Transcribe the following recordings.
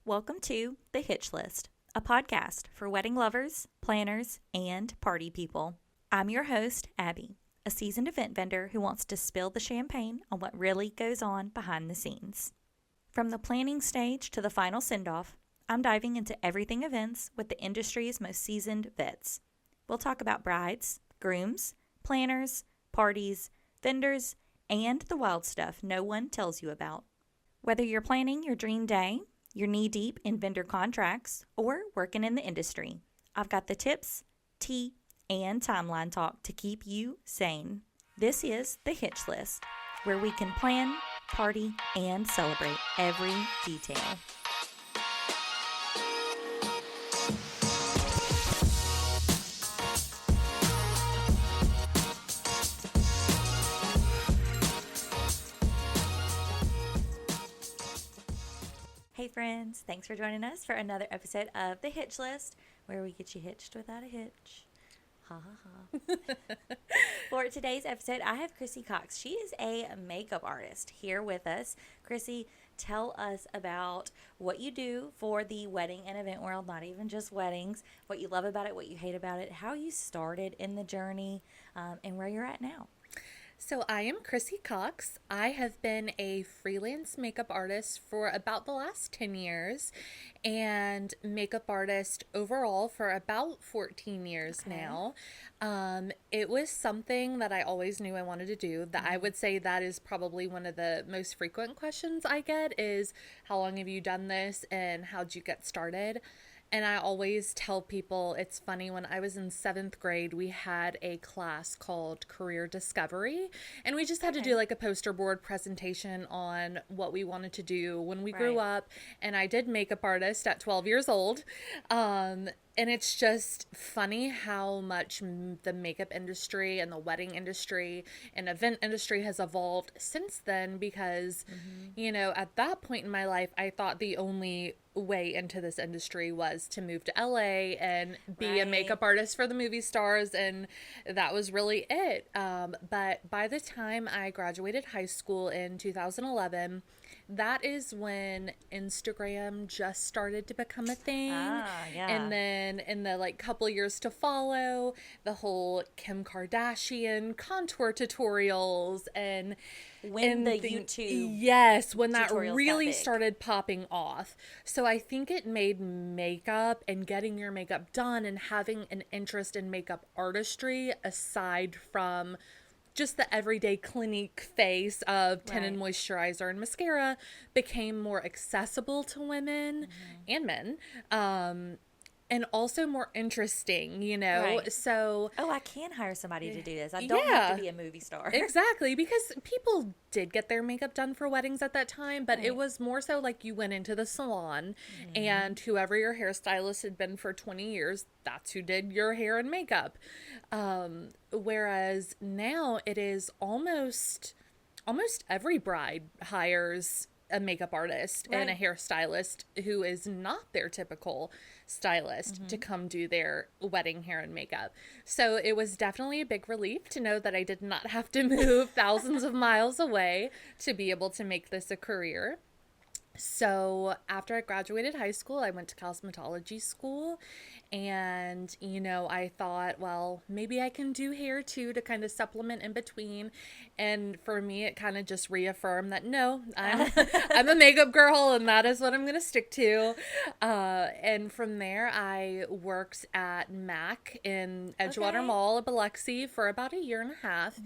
Welcome to the Hitch List, a podcast for wedding lovers, planners, and party people. I'm your host, Abby, a seasoned event vendor who wants to spill the champagne on what really goes on behind the scenes. From the planning stage to the final send-off, I'm diving into everything events with the industry's most seasoned vets. We'll talk about brides, grooms, planners, parties, vendors, and the wild stuff no one tells you about. Whether you're planning your dream day, you're knee-deep in vendor contracts, or working in the industry, I've got the tips, tea, and timeline talk to keep you sane. This is the Hitch List, where we can plan, party, and celebrate every detail. Hey friends, thanks for joining us for another episode of The Hitch List, where we get you hitched without a hitch. Ha ha ha. For today's episode, I have Crissy Cox. She is a makeup artist here with us. Crissy, tell us about what you do for the wedding and event world, not even just weddings, what you love about it, what you hate about it, how you started in the journey, and where you're at now. So I am Crissy Cox. I have been a freelance makeup artist for about the last 10 years and makeup artist overall for about 14 years now. It was something that I always knew I wanted to do. That I would say that is probably one of the most frequent questions I get is, how long have you done this and how'd you get started? And I always tell people, it's funny, when I was in 7th grade, we had a class called Career Discovery, and we just had to do like a poster board presentation on what we wanted to do when we grew up. And I did makeup artist at 12 years old. And it's just funny how much the makeup industry and the wedding industry and event industry has evolved since then, because, you know, at that point in my life, I thought the only way into this industry was to move to LA and be a makeup artist for the movie stars, and that was really it. But by the time I graduated high school in 2011, that is when Instagram just started to become a thing. And then in the like couple years to follow, the whole Kim Kardashian contour tutorials and When the YouTube Yes, when that tutorials really got big. started popping off. So I think it made makeup and getting your makeup done and having an interest in makeup artistry, aside from just the everyday Clinique face of tinted moisturizer and mascara, became more accessible to women and men. And also more interesting, you know? So, I can hire somebody to do this. I don't have to be a movie star. Exactly, because people did get their makeup done for weddings at that time, but it was more so like you went into the salon and whoever your hairstylist had been for 20 years, that's who did your hair and makeup. Whereas now it is almost every bride hires a makeup artist and a hairstylist who is not their typical stylist to come do their wedding hair and makeup. So it was definitely a big relief to know that I did not have to move thousands of miles away to be able to make this a career. So after I graduated high school, I went to cosmetology school, and, you know, I thought, well, maybe I can do hair too to kind of supplement in between. And for me, it kind of just reaffirmed that, no, I'm a makeup girl, and that is what I'm going to stick to. And from there, I worked at MAC in Edgewater Mall at Biloxi for about a year and a half.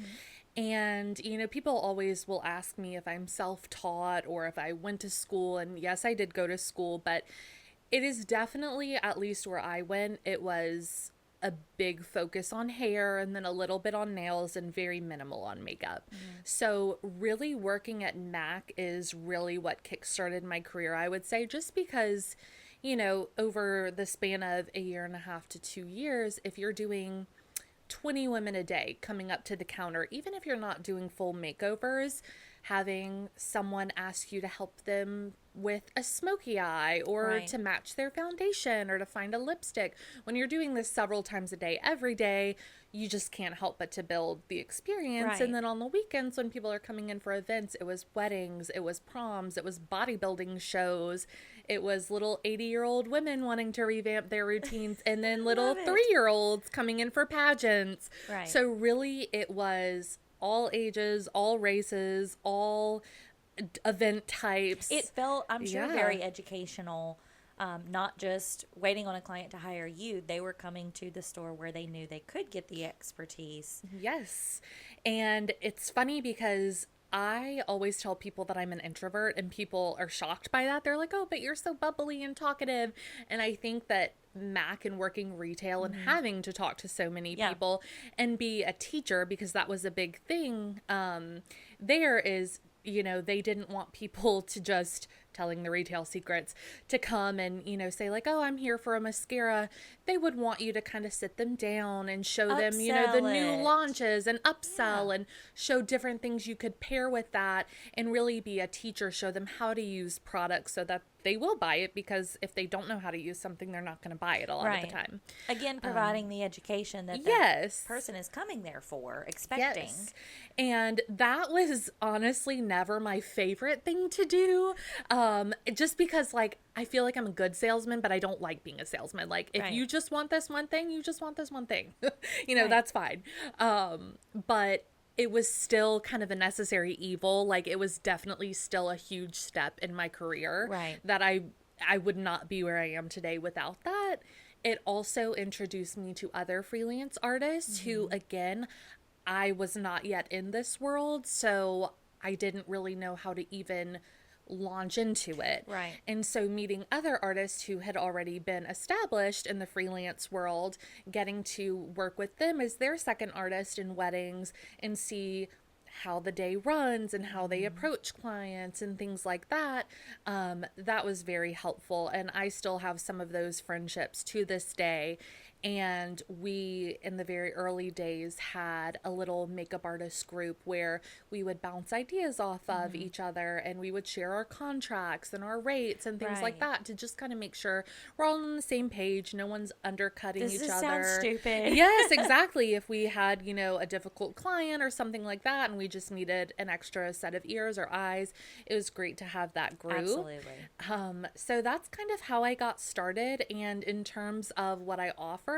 And, you know, people always will ask me if I'm self-taught or if I went to school. And yes, I did go to school, but it is definitely, at least where I went, it was a big focus on hair and then a little bit on nails and very minimal on makeup. So really working at MAC is really what kickstarted my career, I would say, just because, you know, over the span of a year and a half to 2 years, if you're doing 20 women a day coming up to the counter, even if you're not doing full makeovers, having someone ask you to help them with a smoky eye or Right. to match their foundation or to find a lipstick. When you're doing this several times a day, every day, you just can't help but to build the experience. Right. And then on the weekends when people are coming in for events, it was weddings, it was proms, it was bodybuilding shows, it was little 80-year-old women wanting to revamp their routines, and then little Love it. 3-year-olds coming in for pageants. Right. So really it was all ages, all races, all event types. It felt, I'm sure, Yeah. very educational. Not just waiting on a client to hire you. They were coming to the store where they knew they could get the expertise. Yes. And it's funny because I always tell people that I'm an introvert, and people are shocked by that. They're like, oh, but you're so bubbly and talkative. And I think that Mac and working retail and having to talk to so many Yeah. people and be a teacher, because that was a big thing there is, they didn't want people to just telling the retail secrets to come and, say like, oh, I'm here for a mascara. They would want you to kind of sit them down and show them, the Upsell new it. launches and upsell Yeah. and show different things you could pair with that, and really be a teacher, show them how to use products so that they will buy it, because if they don't know how to use something, they're not going to buy it a lot of the time. Again, providing the education that the Yes. person is coming there for, expecting. Yes. And that was honestly never my favorite thing to do. Just because I feel like I'm a good salesman, but I don't like being a salesman. Like, if Right. you just want this one thing, you just want this one thing. Right. That's fine. But it was still kind of a necessary evil. Like, it was definitely still a huge step in my career. Right. That I would not be where I am today without that. It also introduced me to other freelance artists who, again, I was not yet in this world, so I didn't really know how to even launch into it. Right. And so meeting other artists who had already been established in the freelance world, getting to work with them as their second artist in weddings and see how the day runs and how they approach clients and things like that, that was very helpful. And I still have some of those friendships to this day. And we, in the very early days, had a little makeup artist group where we would bounce ideas off of each other, and we would share our contracts and our rates and things like Right. that, to just kind of make sure we're all on the same page. No one's undercutting Does each this other. sound stupid? Yes, exactly. If we had, a difficult client or something like that, and we just needed an extra set of ears or eyes, it was great to have that group. Absolutely. So that's kind of how I got started. And in terms of what I offer,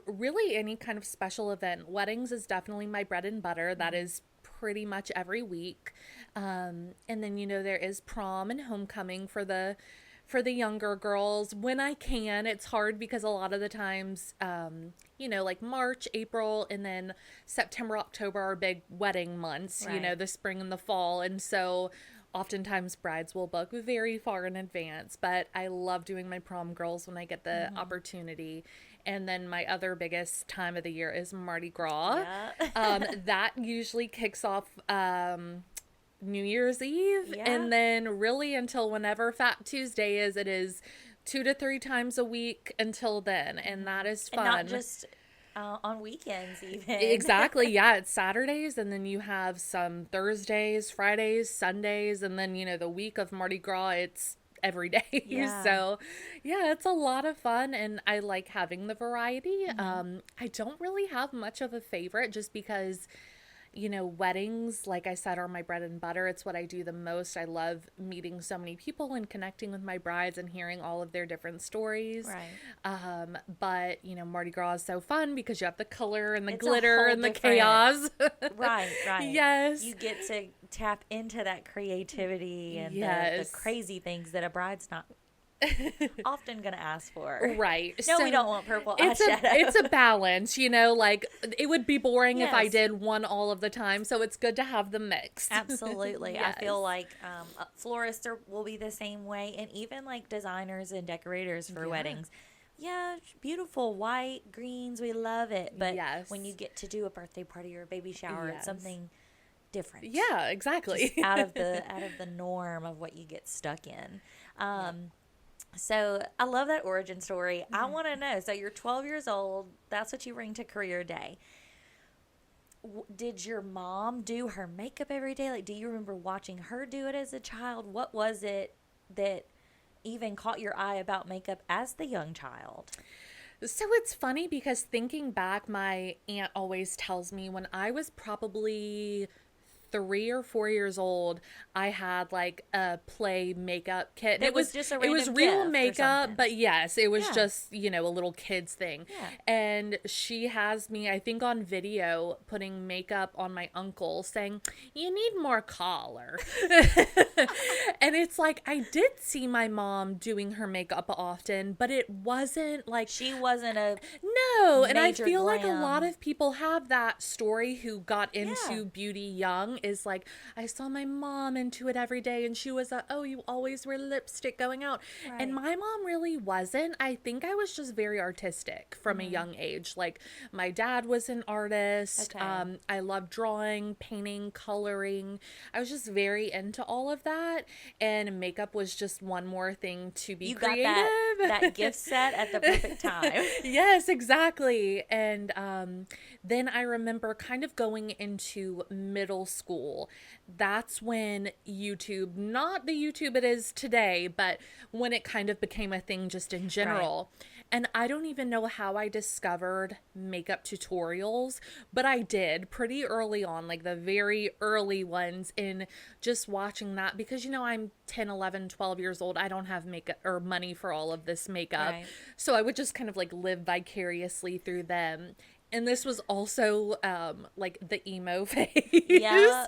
really any kind of special event. Weddings is definitely my bread and butter. That is pretty much every week. And then, there is prom and homecoming for the younger girls when I can. It's hard because a lot of the times, like March, April, and then September, October are big wedding months, Right. the spring and the fall. And so oftentimes brides will book very far in advance, but I love doing my prom girls when I get the opportunity. And then my other biggest time of the year is Mardi Gras. Yeah. That usually kicks off New Year's Eve, Yeah. and then really until whenever Fat Tuesday is, it is 2 to 3 times a week until then, and that is fun. And not just on weekends even. Exactly. Yeah, it's Saturdays, and then you have some Thursdays, Fridays, Sundays, and then the week of Mardi Gras, it's every day. Yeah. So yeah, it's a lot of fun, and I like having the variety. I don't really have much of a favorite, just because weddings, like I said, are my bread and butter. It's what I do the most. I love meeting so many people and connecting with my brides and hearing all of their different stories. Right. But Mardi Gras is so fun because you have the color and the It's a glitter whole and the different- chaos. Right. Yes. You get to tap into that creativity and Yes. the crazy things that a bride's not often going to ask for. Right. No, So we don't want purple it's eyeshadow. it's a balance, like it would be boring if I Yes. did one all of the time. So it's good to have them mixed. Absolutely. I feel Yes. like florists will be the same way, and even like designers and decorators for Yeah. weddings. Yeah, beautiful white, greens, we love it. But Yes. when you get to do a birthday party or a baby shower, it's Yes. something different. Yeah, exactly. Just out of the norm of what you get stuck in. So I love that origin story. I want to know. So you're 12 years old. That's what you bring to career day. Did your mom do her makeup every day? Like, do you remember watching her do it as a child? What was it that even caught your eye about makeup as the young child? So it's funny because thinking back, my aunt always tells me when I was probably 3 or 4 years old, I had like a play makeup kit. And It was just a it was random real gift or makeup, something. but yes, it was Yeah. just, you know, a little kid's thing. Yeah. And she has me, I think on video, putting makeup on my uncle saying, "You need more color." And it's like, I did see my mom doing her makeup often, but it wasn't like, She wasn't a no, and I major feel like a glam. lot of people have that story who got into Yeah. beauty young, is like, I saw my mom into it every day and she was oh, you always wear lipstick going out. Right. And my mom really wasn't. I think I was just very artistic from Mm-hmm. a young age. Like, my dad was an artist. Okay. I loved drawing, painting, coloring. I was just very into all of that, and makeup was just one more thing to be You creative. got that gift set at the perfect time. Yes, exactly. And then I remember kind of going into middle school. That's when YouTube, not the YouTube it is today, but when it kind of became a thing just in general. And I don't even know how I discovered makeup tutorials, but I did pretty early on, like the very early ones, in just watching that, because, you know, I'm 10, 11, 12 years old. I don't have makeup or money for all of this makeup. Right. So I would just kind of like live vicariously through them. And this was also like the emo phase. Yeah.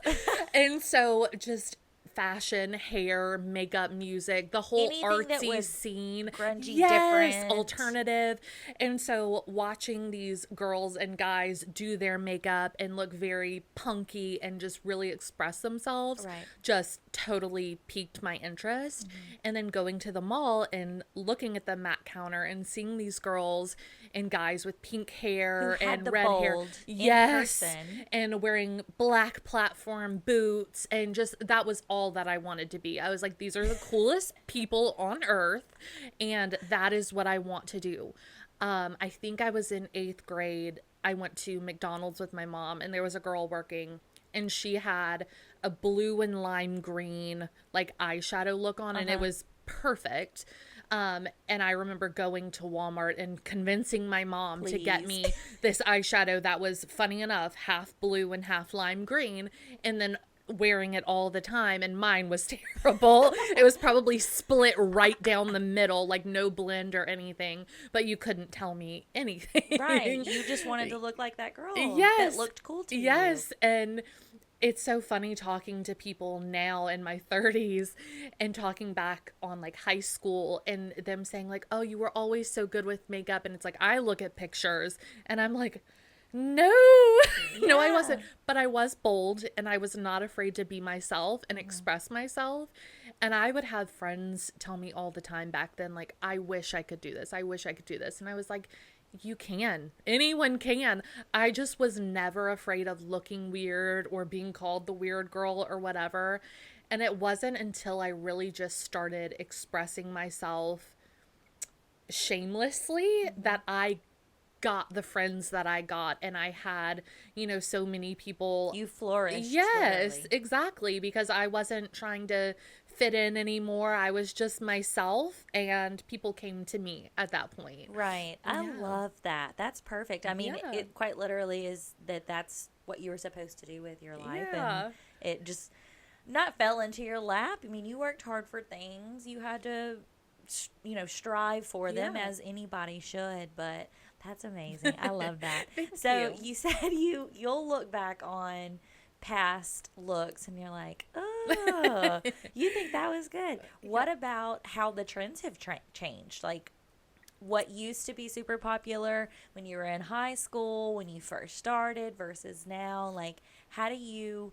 And so just fashion, hair, makeup, music, the whole Anything that artsy was scene. grungy, Yes, different. alternative. And so watching these girls and guys do their makeup and look very punky and just really express themselves Right. just totally piqued my interest. And then going to the mall and looking at the MAC counter and seeing these girls and guys with pink hair Who had and the red hair. bold in Yes. person. And wearing black platform boots, and just, that was all that I wanted to be. I was like, these are the coolest people on earth, and that is what I want to do. I think I was in 8th grade. I went to McDonald's with my mom, and there was a girl working, and she had a blue and lime green like eyeshadow look on, and it was perfect. And I remember going to Walmart and convincing my mom to get me this eyeshadow that was, funny enough, half blue and half lime green, and then wearing it all the time. And mine was terrible. It was probably split right down the middle, like no blend or anything, but you couldn't tell me anything. Right. You just wanted to look like that girl. Yes. That looked cool to you. Yes. And it's so funny talking to people now in my 30s and talking back on like high school and them saying like, "Oh, you were always so good with makeup." And it's like, I look at pictures and I'm like, no, no, I wasn't. But I was bold, and I was not afraid to be myself and express myself. And I would have friends tell me all the time back then, like, "I wish I could do this. I wish I could do this." And I was like, you can. Anyone can. I just was never afraid of looking weird or being called the weird girl or whatever. And it wasn't until I really just started expressing myself shamelessly that I got the friends that I got, and I had, you know, so many people. You flourished. Yes, literally. exactly, because I wasn't trying to fit in anymore. I was just myself, and people came to me at that point. Right. I love that. That's perfect. I mean, Yeah. it quite literally is that's what you were supposed to do with your life. Yeah. And it just not fell into your lap. I mean, you worked hard for things. You had to, you know, strive for them Yeah. as anybody should. But that's amazing. I love that. Thank So you. you said you'll look back on past looks and you're like, oh, you think that was good. What about how the trends have changed? Like, what used to be super popular when you were in high school, when you first started versus now? Like, how do you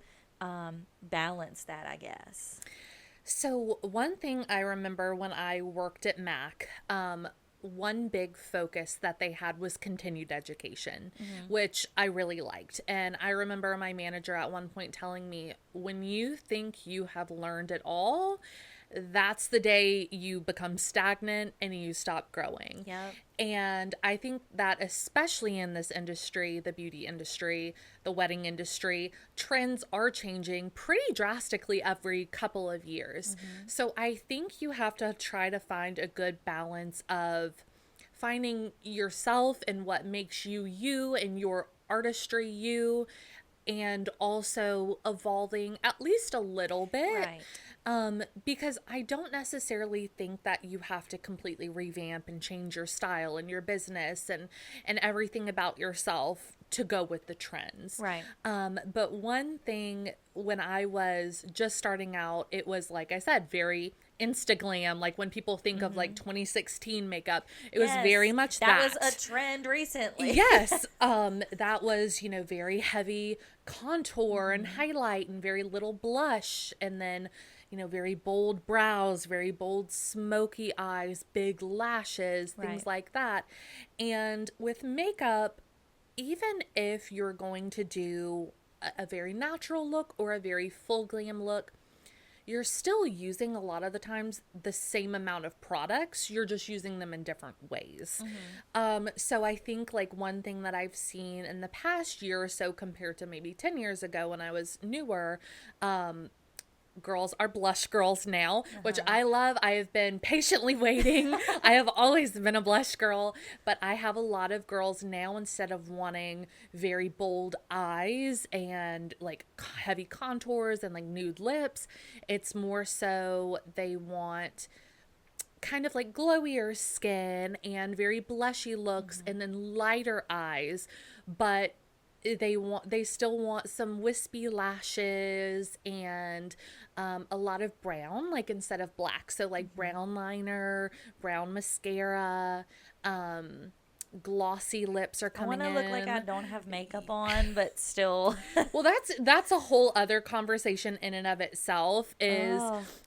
balance that, I guess? So one thing I remember when I worked at MAC, one big focus that they had was continued education, which I really liked. And I remember my manager at one point telling me, when you think you have learned it all, that's the day you become stagnant and you stop growing. Yep. And I think that especially in this industry, the beauty industry, the wedding industry, trends are changing pretty drastically every couple of years. So I think you have to try to find a good balance of finding yourself and what makes you you and your artistry you, and also evolving at least a little bit. Right. Because I don't necessarily think that you have to completely revamp and change your style and your business and everything about yourself to go with the trends. Right. But one thing when I was just starting out, it was, like I said, very Instaglam. Like when people think of like 2016 makeup, it was very much that. That was a trend recently. Yes. That was, very heavy contour and highlight and very little blush. And then, very bold brows, very bold smoky eyes, big lashes, things like that. And with makeup, even if you're going to do a very natural look or a very full glam look, you're still using a lot of the times the same amount of products. You're just using them in different ways. So I think like one thing that I've seen in the past year or so compared to maybe 10 years ago when I was newer, girls are blush girls now, which I love. I have been patiently waiting. I have always been a blush girl, but I have a lot of girls now, instead of wanting very bold eyes and like heavy contours and like nude lips, it's more so they want kind of like glowier skin and very blushy looks and then lighter eyes, but they still want some wispy lashes and a lot of brown, like instead of black. So like brown liner, brown mascara, glossy lips are coming in. I want to look like I don't have makeup on, but still. Well, that's a whole other conversation in and of itself, is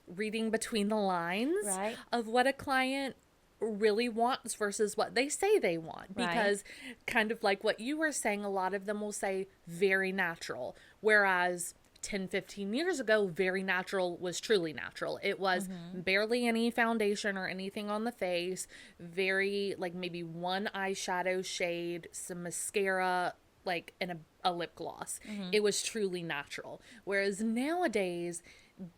reading between the lines of what a client really wants versus what they say they want. Because kind of like what you were saying, a lot of them will say very natural, whereas 10-15 years ago, very natural was truly natural. It was barely any foundation or anything on the face, very like maybe one eyeshadow shade, some mascara, like and a lip gloss. It was truly natural. Whereas nowadays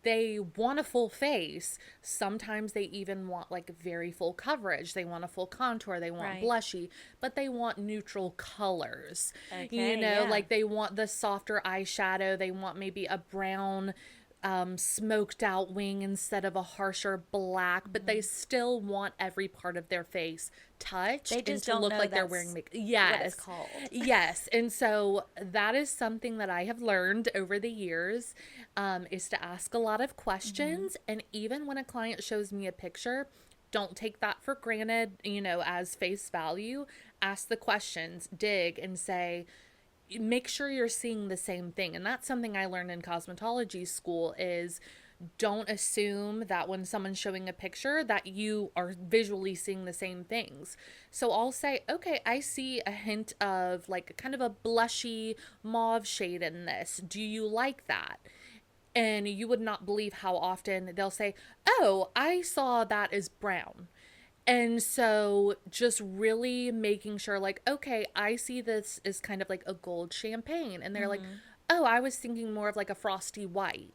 they want a full face. Sometimes they even want like very full coverage. They want a full contour. They want blushy, but they want neutral colors. Like they want the softer eyeshadow. They want maybe a brown smoked out wing instead of a harsher black, but they still want every part of their face touched. They just and to don't look know like they're that's wearing makeup. Yes. what it's called. Yes. And so that is something that I have learned over the years, is to ask a lot of questions. And even when a client shows me a picture, don't take that for granted, as face value. Ask the questions, dig, and say, make sure you're seeing the same thing. And that's something I learned in cosmetology school, is don't assume that when someone's showing a picture that you are visually seeing the same things. So I'll say, okay, I see a hint of like kind of a blushy mauve shade in this. Do you like that? And you would not believe how often they'll say, oh, I saw that as brown. And so just really making sure like, okay, I see this as kind of like a gold champagne. And they're like, oh, I was thinking more of like a frosty white.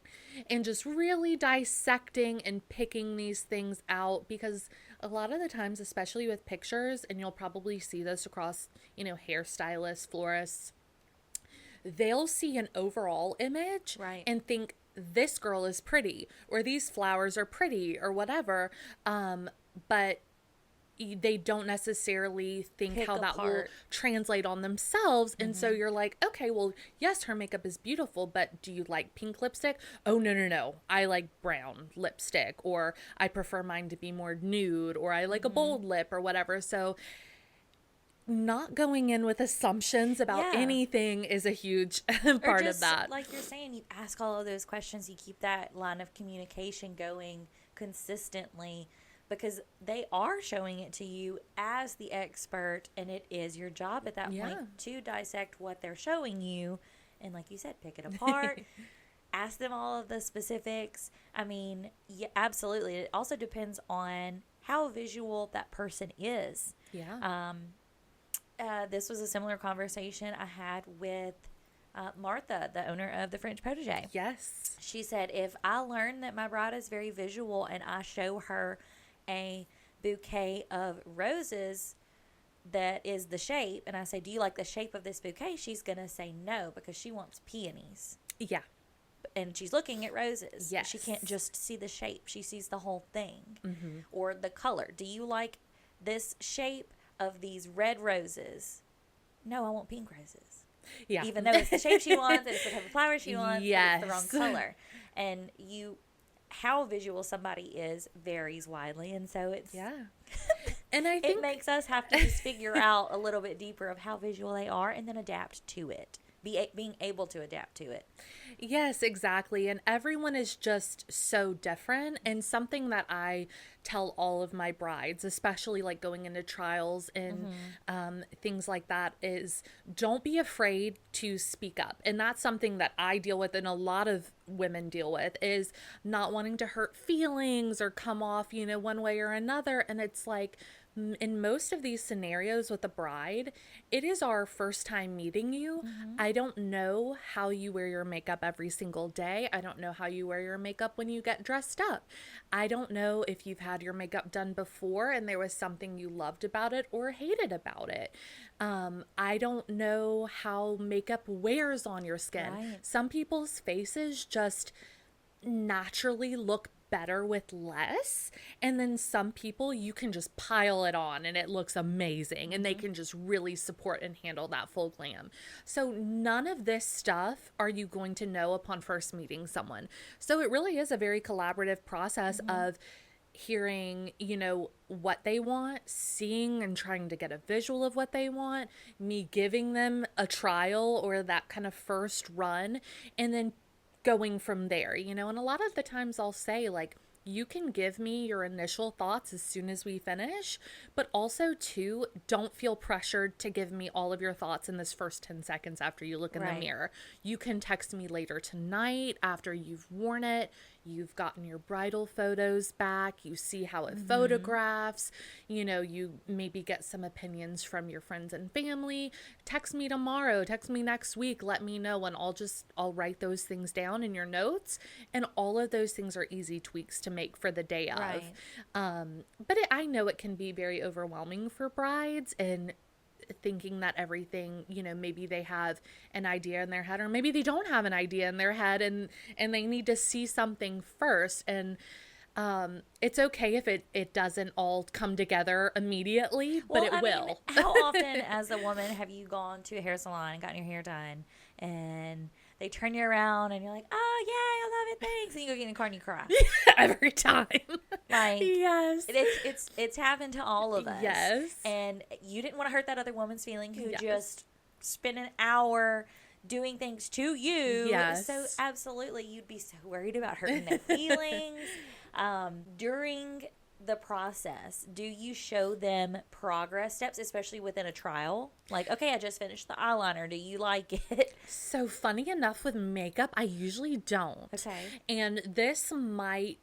And just really dissecting and picking these things out, because a lot of the times, especially with pictures, and you'll probably see this across, hairstylists, florists, they'll see an overall image and think this girl is pretty, or these flowers are pretty, or whatever. But they don't necessarily think how that will translate on themselves. And so you're like, okay, well, yes, her makeup is beautiful, but do you like pink lipstick? Oh, no. I like brown lipstick, or I prefer mine to be more nude, or I like a bold lip, or whatever. So not going in with assumptions about anything is a huge part of that. Like you're saying, you ask all of those questions, you keep that line of communication going consistently, because they are showing it to you as the expert, and it is your job at that point to dissect what they're showing you, and like you said, pick it apart, ask them all of the specifics. I mean, yeah, absolutely. It also depends on how visual that person is. Yeah. This was a similar conversation I had with Martha, the owner of the French Protege. Yes. She said, if I learn that my bride is very visual and I show her a bouquet of roses that is the shape, and I say, do you like the shape of this bouquet? She's going to say no, because she wants peonies. Yeah. And she's looking at roses. Yes. She can't just see the shape. She sees the whole thing. Mm-hmm. Or the color. Do you like this shape of these red roses? No, I want pink roses. Yeah. Even though it's the shape she wants, it's the type of flower she wants, yes. but it's the wrong color. And how visual somebody is varies widely. And so it's... Yeah. And I think it makes us have to just figure out a little bit deeper of how visual they are and then adapt to it. Being able to adapt to it. Yes, exactly. And everyone is just so different. And something that I tell all of my brides, especially like going into trials and things like that, is don't be afraid to speak up. And that's something that I deal with and a lot of women deal with, is not wanting to hurt feelings or come off, one way or another. And it's like, in most of these scenarios with a bride, it is our first time meeting you. Mm-hmm. I don't know how you wear your makeup every single day. I don't know how you wear your makeup when you get dressed up. I don't know if you've had your makeup done before and there was something you loved about it or hated about it. I don't know how makeup wears on your skin. Right. Some people's faces just naturally look better with less, and then some people you can just pile it on and it looks amazing, and they can just really support and handle that full glam. So none of this stuff are you going to know upon first meeting someone. So it really is a very collaborative process of hearing, what they want, seeing and trying to get a visual of what they want, me giving them a trial or that kind of first run, and then going from there, and a lot of the times I'll say, like, you can give me your initial thoughts as soon as we finish, but also too, don't feel pressured to give me all of your thoughts in this first 10 seconds after you look in the mirror. You can text me later tonight after you've worn it, you've gotten your bridal photos back, you see how it photographs, you maybe get some opinions from your friends and family. Text me tomorrow, text me next week, let me know, and I'll write those things down in your notes, and all of those things are easy tweaks to make for the day of. Right. But I know it can be very overwhelming for brides, and thinking that everything, maybe they have an idea in their head, or maybe they don't have an idea in their head, and they need to see something first. And it's okay if it doesn't all come together immediately, but it will. Mean, how often as a woman have you gone to a hair salon and gotten your hair done, and they turn you around and you're like, oh, yeah, I love it, thanks. And you go get in the car and you cry. Every time. Like, yes. It's happened to all of us. Yes. And you didn't want to hurt that other woman's feeling who just spent an hour doing things to you. Yes. So absolutely, you'd be so worried about hurting their feelings. During the process, do you show them progress steps, especially within a trial? Like, okay, I just finished the eyeliner. Do you like it? So funny enough, with makeup, I usually don't. Okay. And this might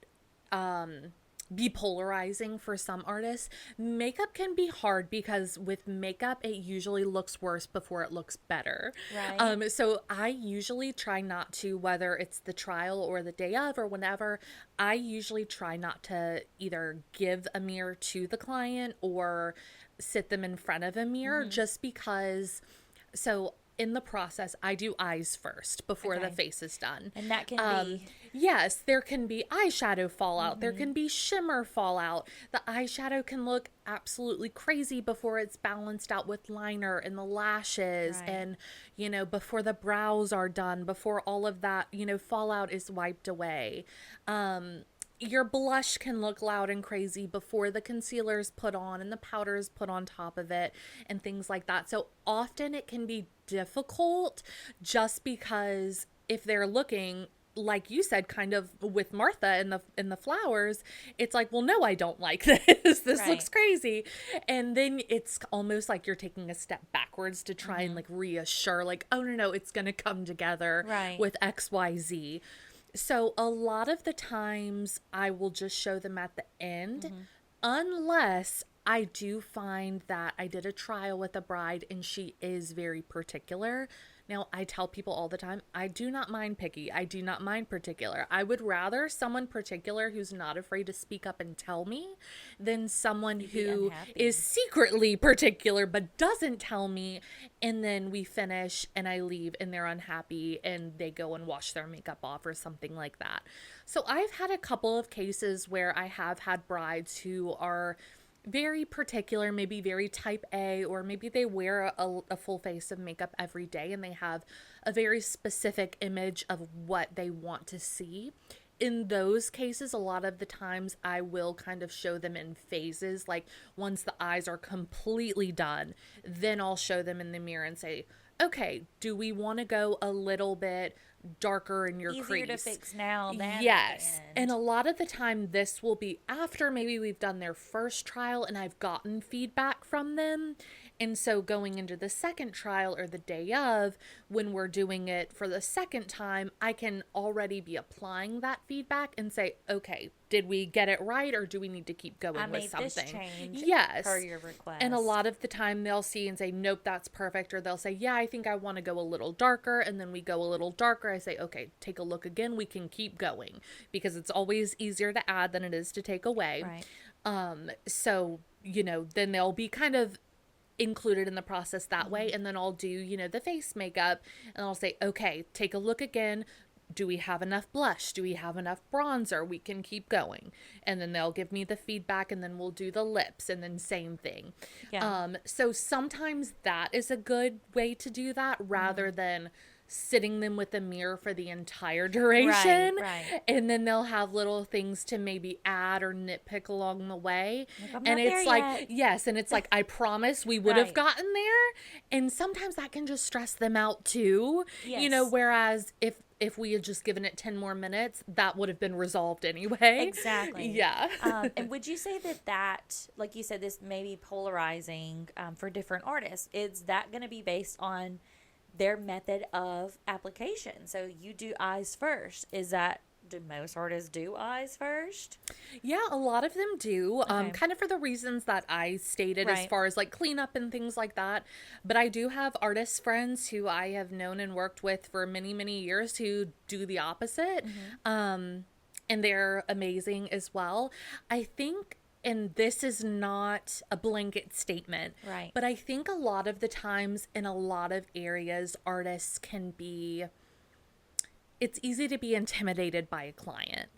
be polarizing for some artists. Makeup can be hard because with makeup, it usually looks worse before it looks better. Right. So I usually try not to, whether it's the trial or the day of or whenever, I usually try not to either give a mirror to the client or sit them in front of a mirror, just because, so in the process, I do eyes first before the face is done. And that can be... Yes, there can be eyeshadow fallout. There can be shimmer fallout. The eyeshadow can look absolutely crazy before it's balanced out with liner and the lashes. Right. And, before the brows are done, before all of that, fallout is wiped away. Your blush can look loud and crazy before the concealer's put on and the powder's put on top of it and things like that. So often it can be difficult just because if they're looking, like you said, kind of with Martha and the flowers, it's like, well, no, I don't like this. This Right. looks crazy. And then it's almost like you're taking a step backwards to try and like reassure, like, oh, no, it's going to come together Right. with XYZ. So a lot of the times I will just show them at the end, unless I do find that I did a trial with a bride and she is very particular. Now, I tell people all the time, I do not mind picky. I do not mind particular. I would rather someone particular who's not afraid to speak up and tell me than someone who is secretly particular but doesn't tell me. And then we finish and I leave and they're unhappy and they go and wash their makeup off or something like that. So I've had a couple of cases where I have had brides who are very particular, maybe very type A, or maybe they wear a full face of makeup every day and they have a very specific image of what they want to see. In those cases, a lot of the times I will kind of show them in phases. Like once the eyes are completely done, then I'll show them in the mirror and say, okay, do we want to go a little bit darker in your crease? Easier to fix now than yes. And a lot of the time this will be after maybe we've done their first trial and I've gotten feedback from them. And so going into the second trial or the day of, when we're doing it for the second time, I can already be applying that feedback and say, okay, did we get it right or do we need to keep going with something? This change yes. per your request. And a lot of the time they'll see and say, nope, that's perfect. Or they'll say, yeah, I think I want to go a little darker. And then we go a little darker. I say, okay, take a look again. We can keep going because it's always easier to add than it is to take away. Right. So, then they'll be kind of included in the process that way. And then I'll do, the face makeup and I'll say, okay, take a look again. Do we have enough blush? Do we have enough bronzer? We can keep going. And then they'll give me the feedback and then we'll do the lips and then same thing. Yeah. So sometimes that is a good way to do that rather than sitting them with a mirror for the entire duration. Right. And then they'll have little things to maybe add or nitpick along the way. I'm and not it's there like, yet. yes. And it's like, I promise we would have Right. gotten there. And sometimes that can just stress them out too. Yes. Whereas if we had just given it 10 more minutes, that would have been resolved anyway. Exactly. Yeah. And would you say that, like you said, this may be polarizing for different artists? Is that going to be based on their method of application? So you do eyes first. Do most artists do eyes first? Yeah, a lot of them do. Okay. Kind of for the reasons that I stated as Right. far as like cleanup and things like that. But I do have artist friends who I have known and worked with for many, many years who do the opposite. And they're amazing as well. I think, and this is not a blanket statement, Right. but I think a lot of the times in a lot of areas, artists can be, it's easy to be intimidated by a client,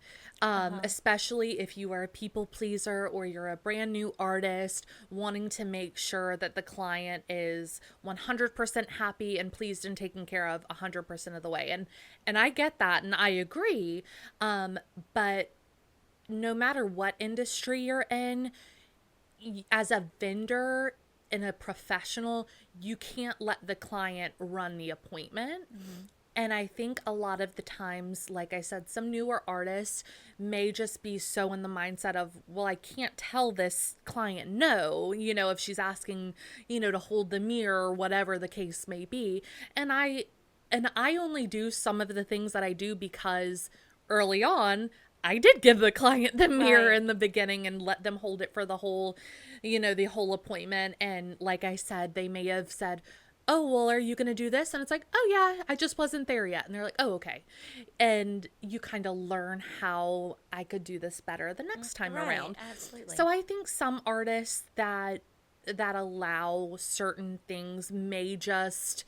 especially if you are a people pleaser or you're a brand new artist wanting to make sure that the client is 100% happy and pleased and taken care of 100% of the way. And I get that and I agree, but no matter what industry you're in, as a vendor and a professional, you can't let the client run the appointment. And I think a lot of the times, like I said, some newer artists may just be so in the mindset of, well, I can't tell this client no, if she's asking, to hold the mirror or whatever the case may be. And I only do some of the things that I do because early on, I did give the client the mirror in the beginning and let them hold it for the whole, the whole appointment. And like I said, they may have said, oh, well, are you going to do this? And it's like, oh yeah, I just wasn't there yet. And they're like, oh, okay. And you kind of learn how I could do this better the next time around. Absolutely. So I think some artists that allow certain things may just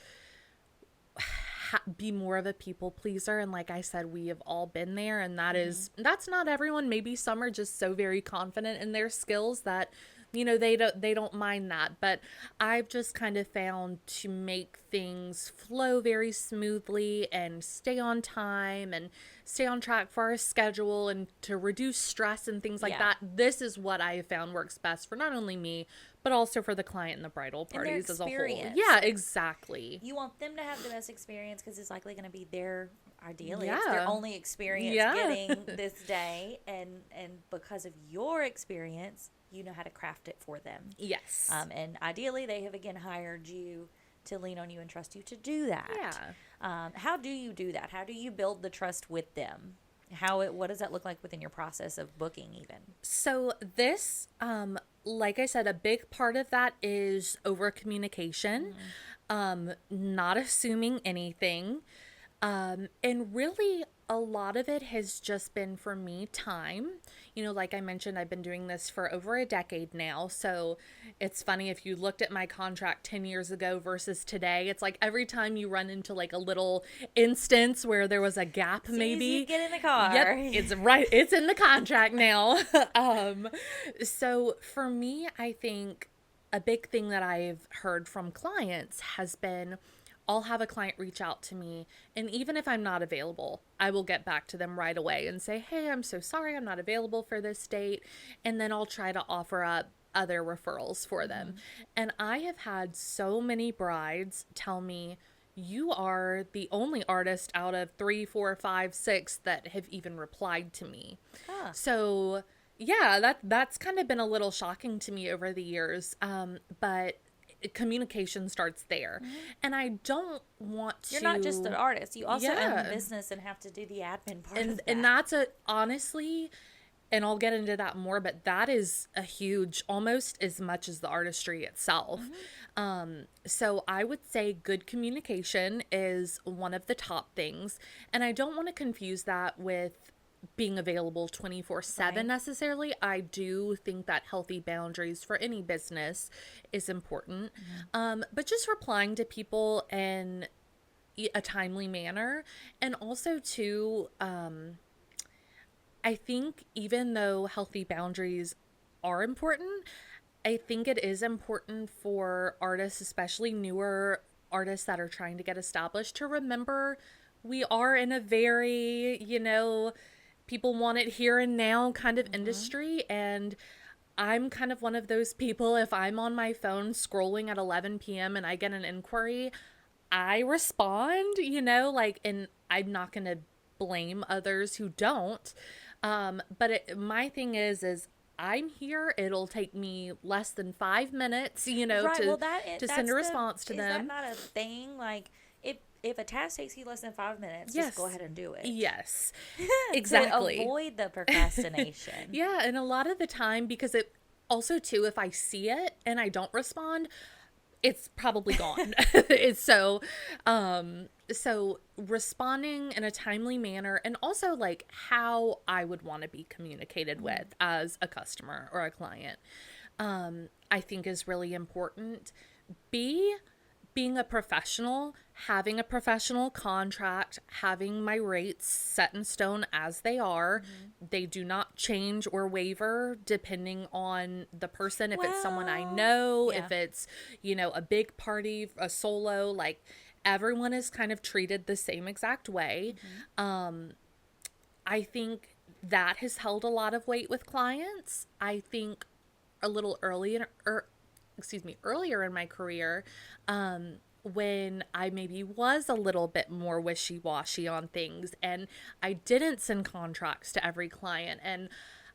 be more of a people pleaser. And like I said, we have all been there, and that's not everyone. Maybe some are just so very confident in their skills that they don't mind that. But I've just kind of found to make things flow very smoothly and stay on time and stay on track for our schedule and to reduce stress and things like that. This is what I have found works best for not only me, but also for the client and the bridal parties as a whole. Yeah, exactly. You want them to have the best experience because it's likely going to be their ideally it's their Yeah. only experience Yeah. getting this day, and because of your experience, you know how to craft it for them. Yes. And ideally they have again hired you to lean on you and trust you to do that. Yeah. How do you do that? How do you build the trust with them? What does that look like within your process of booking even? So this, like I said, a big part of that is over communication, not assuming anything. And really a lot of it has just been for me time. You know, like I mentioned, I've been doing this for over a decade now. So it's funny, if you looked at my contract 10 years ago versus today, it's like every time you run into like a little instance where there was a gap, maybe you get in the car. Yep, it's right. It's in the contract now. So for me, I think a big thing that I've heard from clients has been, I'll have a client reach out to me, and even if I'm not available, I will get back to them right away and say, hey, I'm so sorry, I'm not available for this date. And then I'll try to offer up other referrals for them. And I have had so many brides tell me, you are the only artist out of 3, 4, 5, 6 that have even replied to me. Huh. So yeah, that's kind of been a little shocking to me over the years. But communication starts there. And I don't want to... You're not just an artist. You also Yeah. own a business and have to do the admin part of that. And that's honestly, and I'll get into that more, but that is a huge, almost as much as the artistry itself. So I would say good communication is one of the top things. And I don't want to confuse that with being available 24/7 necessarily. I do think that healthy boundaries for any business is important. But just replying to people in a timely manner. And also too, I think even though healthy boundaries are important, I think it is important for artists, especially newer artists that are trying to get established, to remember we are in a very, people want it here and now kind of industry. And I'm kind of one of those people, if I'm on my phone scrolling at 11 p.m. and I get an inquiry, I respond, and I'm not going to blame others who don't. But my thing is I'm here. It'll take me less than 5 minutes, to send a response to them. Is that not a thing? Like, if a task takes you less than 5 minutes, just go ahead and do it. Yes, exactly. To avoid the procrastination. Yeah, and a lot of the time, because it also too, if I see it and I don't respond, it's probably gone. So responding in a timely manner, and also like how I would want to be communicated with as a customer or a client, I think is really important. Being a professional, having a professional contract, having my rates set in stone as they are. They do not change or waver depending on the person. If it's someone I know, if it's, a big party, a solo, like everyone is kind of treated the same exact way. I think that has held a lot of weight with clients. I think a little earlier in my career, when I maybe was a little bit more wishy-washy on things, and I didn't send contracts to every client, and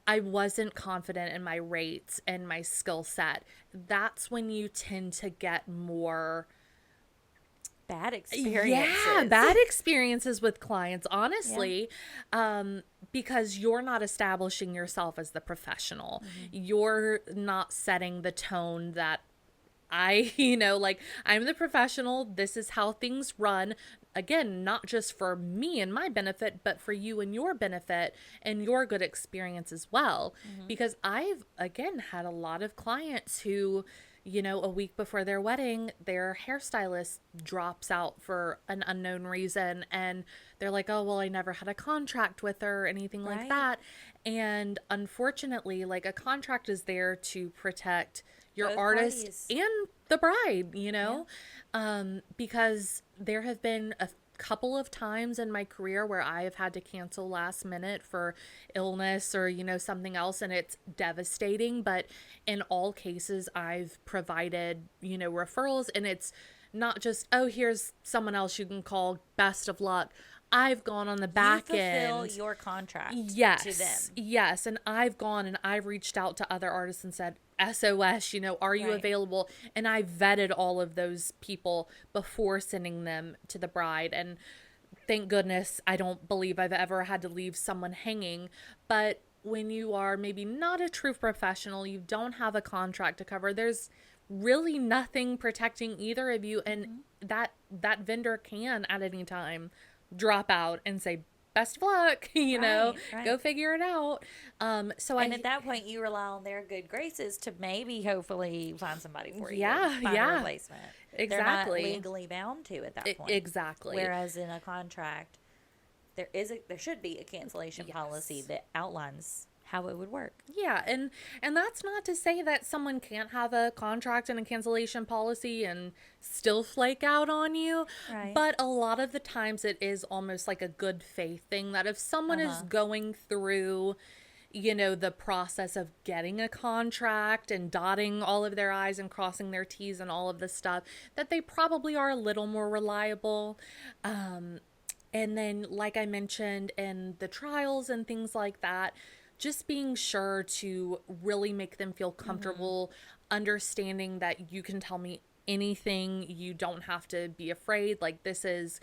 I wasn't confident in my rates and my skill set, that's when you tend to get more bad experiences. Yeah, bad experiences with clients, honestly, because you're not establishing yourself as the professional. You're not setting the tone that I'm the professional. This is how things run. Again, not just for me and my benefit, but for you and your benefit and your good experience as well. Because I've, again, had a lot of clients who, a week before their wedding, their hairstylist drops out for an unknown reason. And they're like, oh, well, I never had a contract with her or anything like that. And unfortunately, like, a contract is there to protect your both artist parties and the bride, because there have been a couple of times in my career where I have had to cancel last minute for illness or, something else, and it's devastating. But in all cases, I've provided, referrals, and it's not just, oh, here's someone else you can call, best of luck. I've gone on the back you fulfill end. your contract Yes. to them. Yes. And I've gone and I've reached out to other artists and said, SOS, are you Right. available? And I vetted all of those people before sending them to the bride. And thank goodness, I don't believe I've ever had to leave someone hanging. But when you are maybe not a true professional, you don't have a contract to cover, there's really nothing protecting either of you. And that vendor can at any time drop out and say, best of luck, Right. go figure it out. And at that point, you rely on their good graces to maybe, hopefully, find somebody for you. Find a replacement. Exactly. They're not legally bound to at that point. Exactly. Whereas in a contract, there should be a cancellation policy that outlines how it would work. Yeah, and that's not to say that someone can't have a contract and a cancellation policy and still flake out on you. Right. But a lot of the times it is almost like a good faith thing that if someone is going through, the process of getting a contract and dotting all of their I's and crossing their T's and all of this stuff, that they probably are a little more reliable. And then, like I mentioned, in the trials and things like that, just being sure to really make them feel comfortable, understanding that you can tell me anything. You don't have to be afraid. Like, this is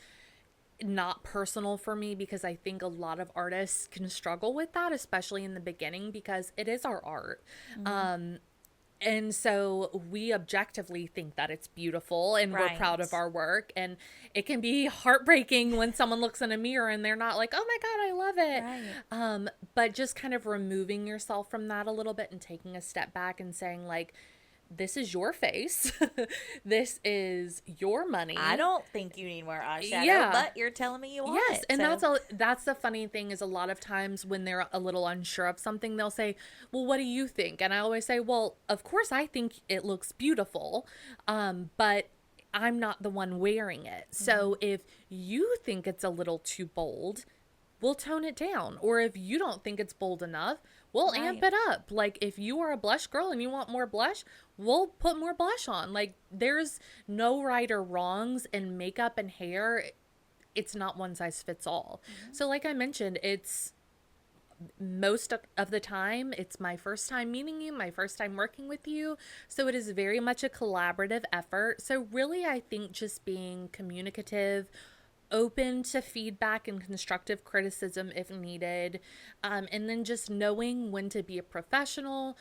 not personal for me, because I think a lot of artists can struggle with that, especially in the beginning, because it is our art. And so we objectively think that it's beautiful and we're proud of our work. And it can be heartbreaking when someone looks in a mirror and they're not like, oh my God, I love it. Right. But just kind of removing yourself from that a little bit and taking a step back and saying, like, this is your face. This is your money. I don't think you need more eyeshadow, but you're telling me you want it. And that's the funny thing, is a lot of times when they're a little unsure of something, they'll say, well, what do you think? And I always say, well, of course I think it looks beautiful, but I'm not the one wearing it. So if you think it's a little too bold, we'll tone it down. Or if you don't think it's bold enough, we'll amp it up. Like, if you are a blush girl and you want more blush, we'll put more blush on. Like, there's no right or wrongs in makeup and hair. It's not one size fits all. So like I mentioned, it's most of the time, it's my first time meeting you, my first time working with you. So it is very much a collaborative effort. So really, I think just being communicative, open to feedback and constructive criticism if needed, and then just knowing when to be a professional,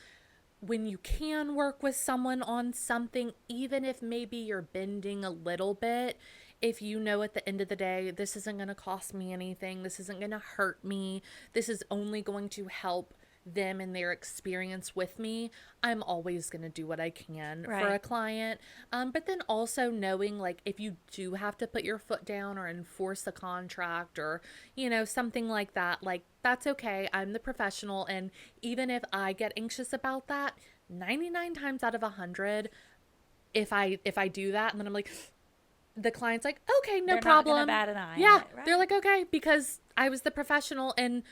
when you can work with someone on something, even if maybe you're bending a little bit. If you know at the end of the day, this isn't going to cost me anything, this isn't going to hurt me, this is only going to help them and their experience with me, I'm always going to do what I can for a client. But then also knowing, like, if you do have to put your foot down or enforce a contract or, something like that, like, that's okay. I'm the professional. And even if I get anxious about that, 99 times out of 100, if I do that and then I'm like, the client's like, okay, no problem. They're not gonna bat an eye. Yeah. They're like, okay, because I was the professional and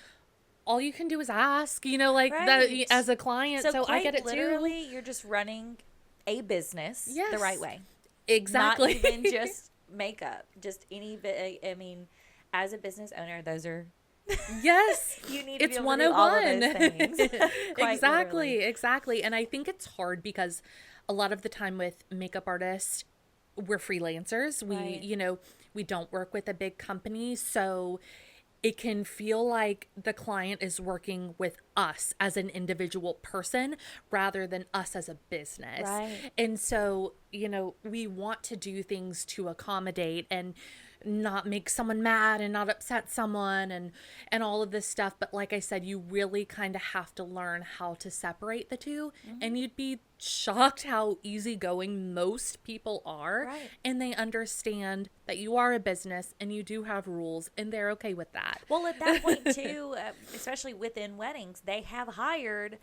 all you can do is ask, that as a client. So I get it literally, too. you're just running a business the right way. Exactly. Not even just makeup, just I mean, as a business owner, those are yes, you need to it's be able 101. to do all of those things. Exactly. And I think it's hard because a lot of the time with makeup artists, we're freelancers. We don't work with a big company, so it can feel like the client is working with us as an individual person rather than us as a business. Right. And so, we want to do things to accommodate and not make someone mad and not upset someone and all of this stuff. But like I said, you really kind of have to learn how to separate the two. And you'd be shocked how easygoing most people are. Right. And they understand that you are a business and you do have rules and they're okay with that. Well, at that point too, especially within weddings, they have hired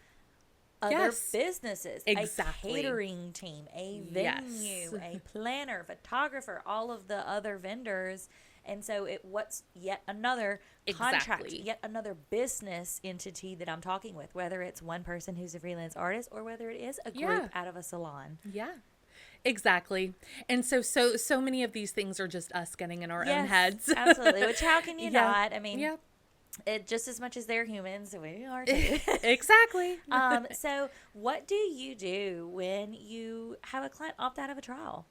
other businesses, exactly. a catering team, a venue, a planner, photographer, all of the other vendors. And so what's yet another contract, yet another business entity that I'm talking with, whether it's one person who's a freelance artist or whether it is a group out of a salon. Yeah. Exactly. And so many of these things are just us getting in our own heads. Absolutely. Which how can you Yeah. not? I mean, Yeah. it just as much as they're humans, we are too. Exactly. So what do you do when you have a client opt out of a trial?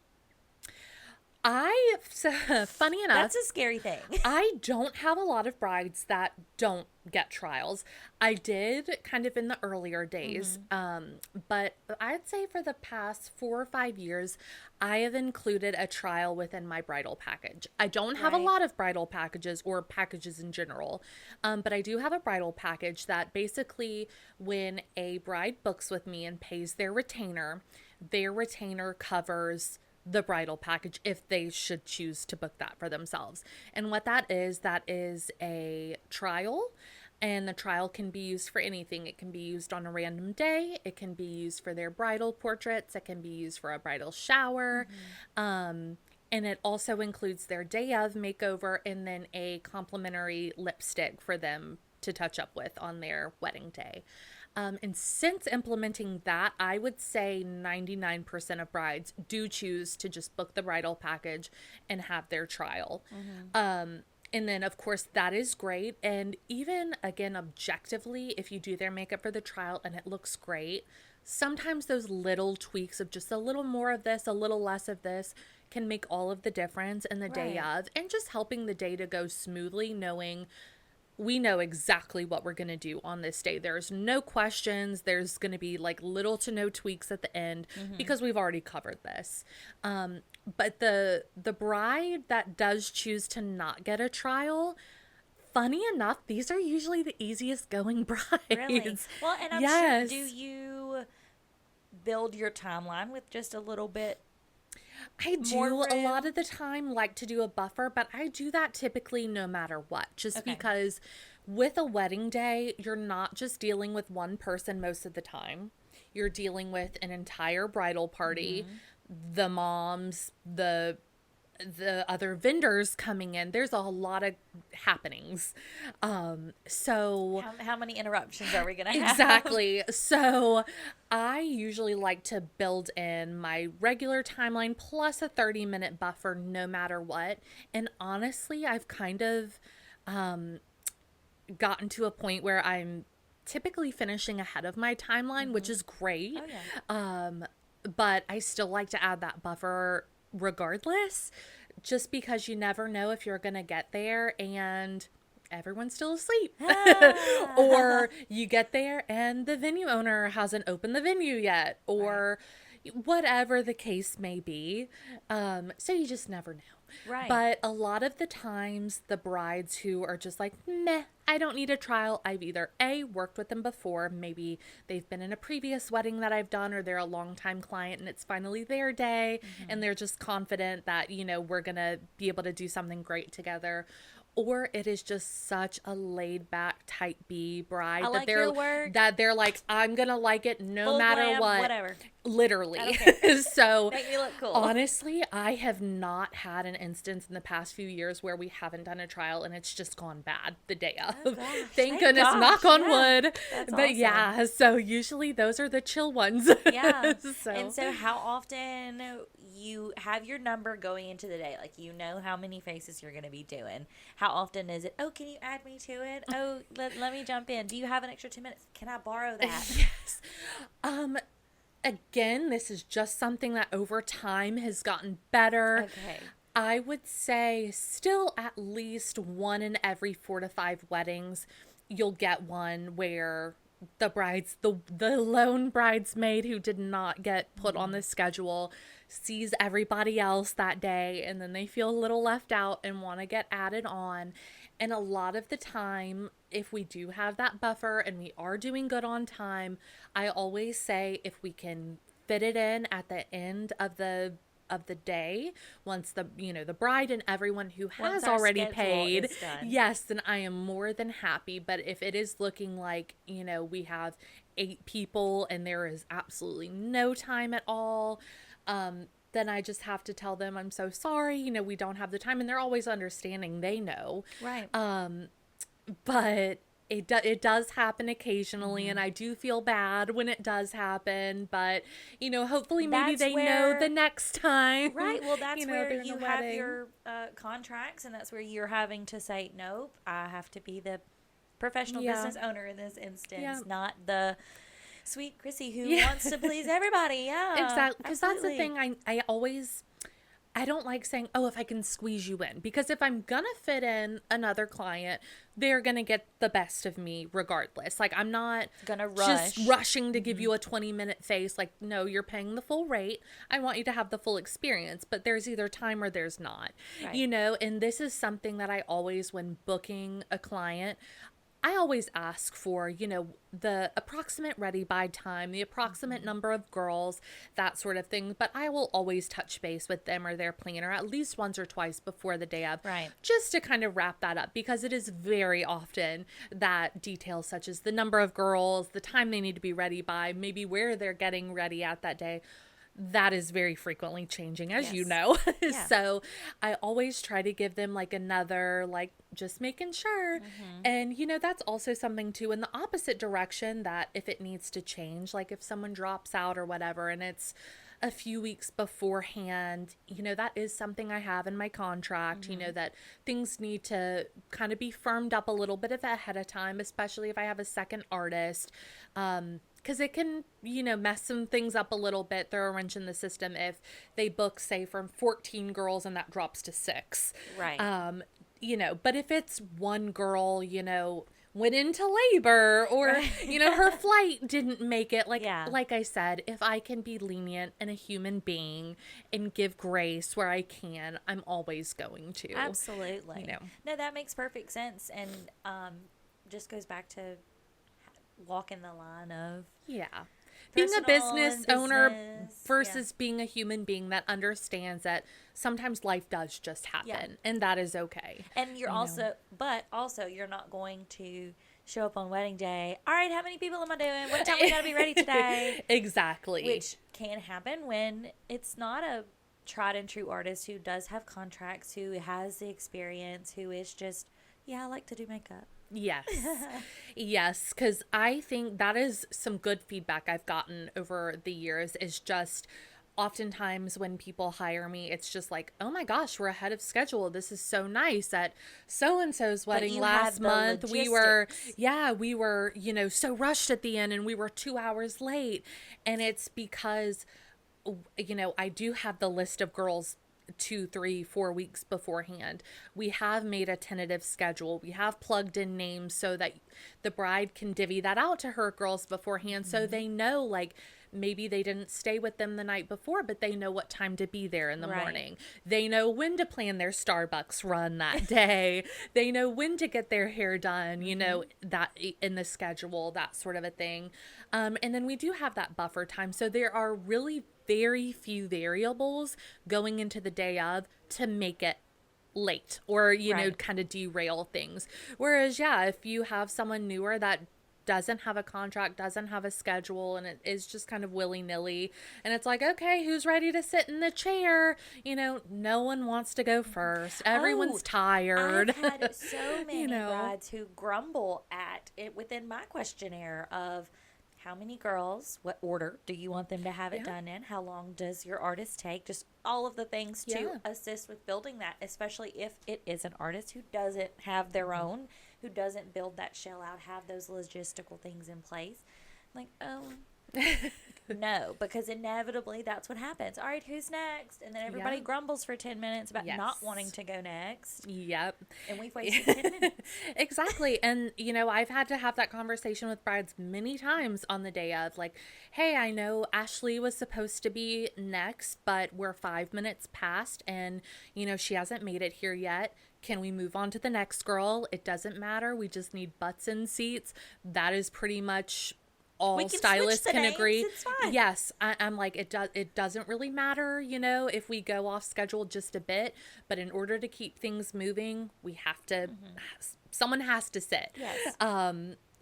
Funny enough, That's a scary thing. I don't have a lot of brides that don't get trials. I did kind of in the earlier days, but I'd say for the past 4 or 5 years, I have included a trial within my bridal package. I don't have a lot of bridal packages or packages in general, but I do have a bridal package that basically when a bride books with me and pays their retainer covers the bridal package if they should choose to book that for themselves. And what that is a trial, and the trial can be used for anything. It can be used on a random day. It can be used for their bridal portraits. It can be used for a bridal shower. And it also includes their day of makeover and then a complimentary lipstick for them to touch up with on their wedding day. And since implementing that, I would say 99% of brides do choose to just book the bridal package and have their trial. And then, of course, that is great. And even, again, objectively, if you do their makeup for the trial and it looks great, sometimes those little tweaks of just a little more of this, a little less of this can make all of the difference in the day of. And just helping the day to go smoothly, knowing we know exactly what we're going to do on this day. There's no questions. There's going to be like little to no tweaks at the end because we've already covered this. But the bride that does choose to not get a trial, funny enough, these are usually the easiest going brides. Really? Well, and I'm sure, do you build your timeline with just a little bit? I do a lot of the time like to do a buffer, but I do that typically no matter what, just because with a wedding day, you're not just dealing with one person most of the time. You're dealing with an entire bridal party, the moms, the other vendors coming in. There's a lot of happenings. So how many interruptions are we going to have? Exactly. So I usually like to build in my regular timeline plus a 30-minute buffer no matter what. And honestly, I've kind of gotten to a point where I'm typically finishing ahead of my timeline, which is great. But I still like to add that buffer regardless, just because you never know if you're going to get there and everyone's still asleep or you get there and the venue owner hasn't opened the venue yet or whatever the case may be. So you just never know. Right. But a lot of the times the brides who are just like, meh, I don't need a trial. I've either worked with them before. Maybe they've been in a previous wedding that I've done, or they're a longtime client and it's finally their day and they're just confident that, we're going to be able to do something great together. Or it is just such a laid back type B bride that they're like, I'm going to like it no Full matter glam, what. Whatever. Literally. So make me look cool. Honestly, I have not had an instance in the past few years where we haven't done a trial and it's just gone bad the day of. Oh, gosh. Thank goodness, knock on wood. That's but awesome. Yeah, so usually those are the chill ones. Yeah. And so how often you have your number going into the day? Like, how many faces you're going to be doing. How often is it, can you add me to it? Oh, let me jump in. Do you have an extra 10 minutes? Can I borrow that? Yes. Again, this is just something that over time has gotten better. Okay. I would say still at least one in every 4 to 5 weddings, you'll get one where the lone bridesmaid who did not get put on the schedule sees everybody else that day, and then they feel a little left out and want to get added on. And a lot of the time, if we do have that buffer and we are doing good on time, I always say if we can fit it in at the end of the day, once the bride and everyone who has already paid, yes, then I am more than happy. But if it is looking like, we have 8 people and there is absolutely no time at all, then I just have to tell them, I'm so sorry, we don't have the time. And they're always understanding. They know. Right. But it does happen occasionally, and I do feel bad when it does happen, but hopefully maybe they know the next time. Right. Well, that's where they're in you the have wedding. your contracts, and that's where you're having to say, nope, I have to be the professional business owner in this instance, not the sweet Crissy who wants to please everybody. Yeah, Exactly. Because that's the absolutely. thing. I don't like saying, oh, if I can squeeze you in, because if I'm going to fit in another client, they're going to get the best of me regardless. Like, I'm not Gonna just rush. rushing to give you a 20-minute face. Like, no, you're paying the full rate. I want you to have the full experience, but there's either time or there's not, Right. and this is something that I always, when booking a client, I always ask for, the approximate ready by time, the approximate number of girls, that sort of thing. But I will always touch base with them or their planner at least once or twice before the day of, Right. just to kind of wrap that up, because it is very often that details such as the number of girls, the time they need to be ready by, maybe where they're getting ready at that day, that is very frequently changing, as you know. Yeah. So I always try to give them like another, like, just making sure. And, that's also something too in the opposite direction, that if it needs to change, like if someone drops out or whatever, and it's a few weeks beforehand, that is something I have in my contract, that things need to kind of be firmed up a little bit ahead of time, especially if I have a second artist. Because it can, mess some things up a little bit, throw a wrench in the system if they book, say, from 14 girls and that drops to 6. Right. But if it's one girl, went into labor, or, her flight didn't make it, like I said, if I can be lenient and a human being and give grace where I can, I'm always going to. Absolutely. No, that makes perfect sense, and just goes back to walking the line of being a personal business and owner business. versus being a human being that understands that sometimes life does just happen, and that is okay. And you're but also you're not going to show up on wedding day. All right, how many people am I doing? What time we gotta be ready today? Exactly. Which can happen when it's not a tried and true artist who does have contracts, who has the experience, who is just, I like to do makeup. Yes. Yes, because I think that is some good feedback I've gotten over the years, is just oftentimes when people hire me, it's just like, oh my gosh, we're ahead of schedule. This is so nice. At so-and-so's wedding last month, we were, so rushed at the end, and we were 2 hours late. And it's because, I do have the list of girls 2, 3, 4 weeks beforehand. We have made a tentative schedule. We have plugged in names so that the bride can divvy that out to her girls beforehand, so they know, like, maybe they didn't stay with them the night before, but they know what time to be there in the morning. They know when to plan their Starbucks run that day. They know when to get their hair done, that in the schedule, that sort of a thing. And then we do have that buffer time. So there are really very few variables going into the day of to make it late or, kind of derail things. Whereas, if you have someone newer that doesn't have a contract, doesn't have a schedule, and it is just kind of willy-nilly, and it's like, okay, who's ready to sit in the chair? No one wants to go first. Everyone's tired. I've had so many brides who grumble at it within my questionnaire of how many girls, what order do you want them to have it done in? How long does your artist take? Just all of the things to assist with building that, especially if it is an artist who doesn't have their own, who doesn't build that shell out, have those logistical things in place. Like, no, because inevitably that's what happens. All right, who's next? And then everybody grumbles for 10 minutes about not wanting to go next. Yep. And we've wasted 10 minutes. Exactly. And, I've had to have that conversation with brides many times on the day of, like, hey, I know Ashley was supposed to be next, but we're 5 minutes past and, she hasn't made it here yet. Can we move on to the next girl? It doesn't matter. We just need butts in seats. That is pretty much all stylists can agree. It's fine. Yes, I'm like, it doesn't really matter, if we go off schedule just a bit, but in order to keep things moving, we have to, someone has to sit. Yes.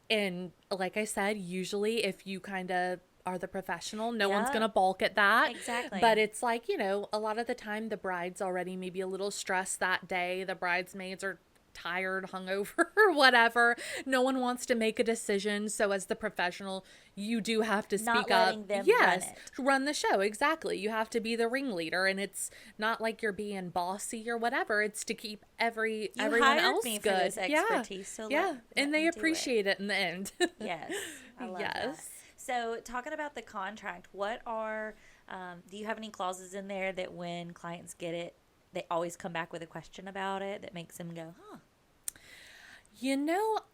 And like I said, usually if you kind of are the professional, no one's going to balk at that. Exactly. But it's like, a lot of the time the bride's already maybe a little stressed that day. The bridesmaids are tired, hungover, or whatever. No one wants to make a decision. So as the professional, you do have to Not speak up. letting them Yes, run it. run the show. Exactly. You have to be the ringleader, and it's not like you're being bossy or whatever. It's to keep everyone hired else me good. for this expertise, so yeah, let and they me do it. appreciate it in the end. Yes, I love that. Yes. So, talking about the contract, do you have any clauses in there that when clients get it, they always come back with a question about it that makes them go, huh?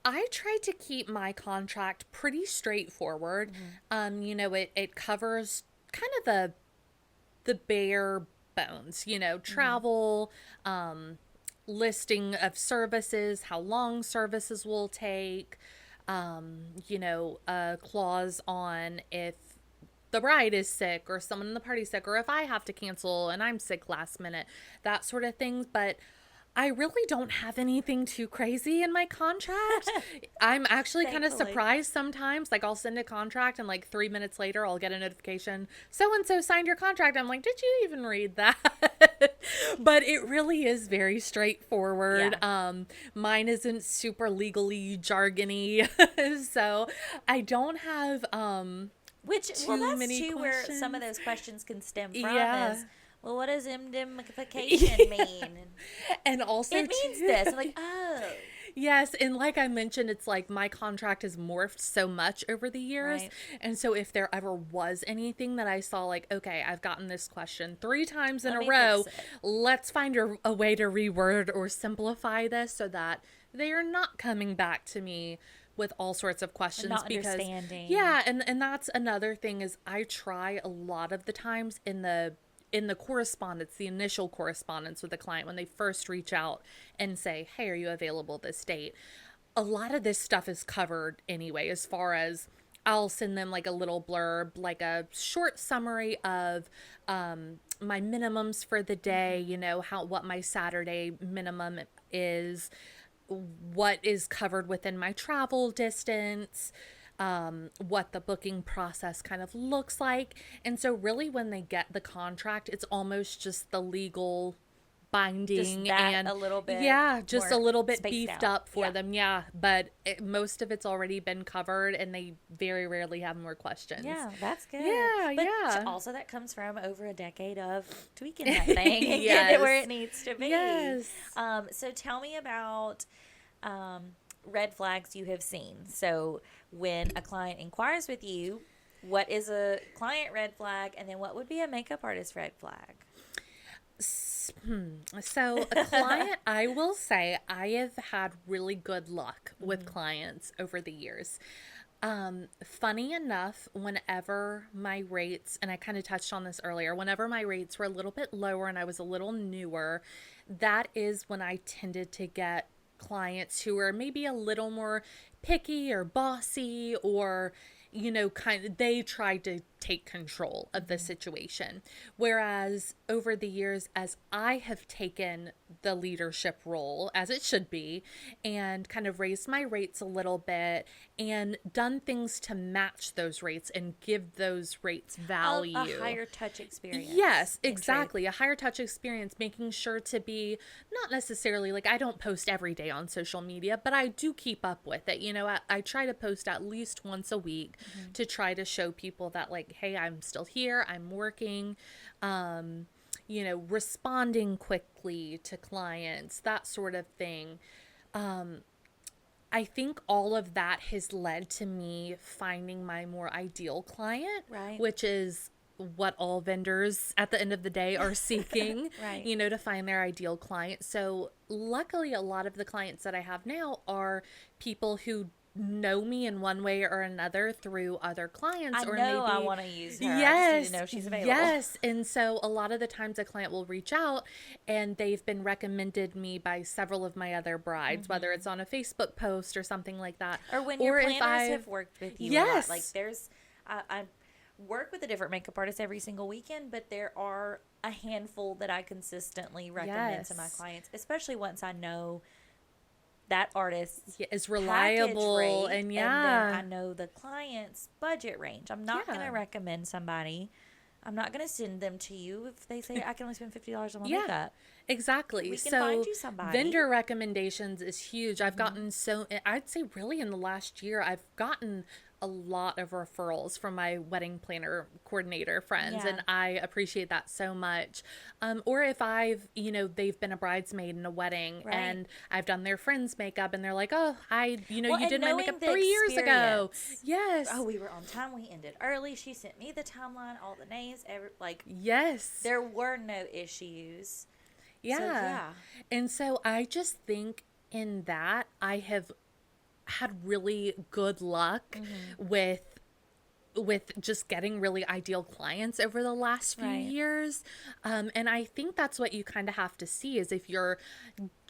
I try to keep my contract pretty straightforward. It covers kind of the bare bones, travel, listing of services, how long services will take, a clause on if the bride is sick or someone in the party is sick, or if I have to cancel and I'm sick last minute, that sort of things. But I really don't have anything too crazy in my contract. I'm actually kind of surprised sometimes. Like, I'll send a contract and like 3 minutes later, I'll get a notification, so-and-so signed your contract. I'm like, did you even read that? But it really is very straightforward. Yeah. Mine isn't super legally jargony. So I don't have, That's too where some of those questions can stem from is, well, what does indemnification mean? And also it means this. I'm like, oh. Yes, and like I mentioned, it's like my contract has morphed so much over the years. Right. And so if there ever was anything that I saw like, okay, I've gotten this question 3 times in a row, let's find a way to reword or simplify this so that they are not coming back to me with all sorts of questions. Not understanding. Yeah, and that's another thing is I try a lot of the times in the correspondence, the initial correspondence with the client when they first reach out and say, hey, are you available this date? A lot of this stuff is covered anyway, as far as I'll send them like a little blurb, like a short summary of my minimums for the day, what my Saturday minimum is, what is covered within my travel distance, what the booking process kind of looks like. And so really when they get the contract, it's almost just the legal binding just that and a little bit. Yeah, just a little bit beefed out. up for them. Yeah. But most of it's already been covered and they very rarely have more questions. Yeah, that's good. Yeah, but also that comes from over a decade of tweaking that thing and getting it where it needs to be. Yes. So tell me about red flags you have seen. So when a client inquires with you, what is a client red flag, and then what would be a makeup artist red flag? So a client, I will say I have had really good luck with clients over the years. Funny enough, whenever my rates, and I kind of touched on this earlier, whenever my rates were a little bit lower and I was a little newer, that is when I tended to get clients who are maybe a little more picky or bossy, or they tried to take control of the situation. Whereas over the years, as I have taken the leadership role, as it should be, and kind of raised my rates a little bit and done things to match those rates and give those rates value. A higher touch experience. Yes, exactly. A higher touch experience, making sure to be not necessarily like I don't post every day on social media, but I do keep up with it. I try to post at least once a week to try to show people that like, hey, I'm still here, I'm working, responding quickly to clients, that sort of thing. I think all of that has led to me finding my more ideal client, right? Which is what all vendors at the end of the day are seeking, right? To find their ideal client. So luckily, a lot of the clients that I have now are people who know me in one way or another through other clients. I want to use her. Yes. I just need to know she's available. Yes. And so a lot of the times a client will reach out and they've been recommended me by several of my other brides, whether it's on a Facebook post or something like that. Or when your planners have worked with you. Yes. A lot. Like I work with a different makeup artist every single weekend, but there are a handful that I consistently recommend to my clients, especially once I know that artist is reliable and then I know the client's budget range. I'm not going to recommend somebody I'm not going to send them to you if they say I can only spend $50 on my Yeah. makeup. Exactly. We can So find you somebody. vendor recommendations is huge. I've gotten I'd say really in the last year, I've gotten a lot of referrals from my wedding planner coordinator friends, Yeah. and I appreciate that so much. Or if they've been a bridesmaid in a wedding Right. and I've done their friend's makeup and they're like, oh, you Well, did and my knowing makeup the 3 years ago. experience. Yes. Oh, we were on time. We ended early. She sent me the timeline, all the names, Yes. there were no issues. Yeah. So, yeah. And so I just think in that I have had really good luck with just getting really ideal clients over the last few Right. years. And I think that's what you kind of have to see is if you're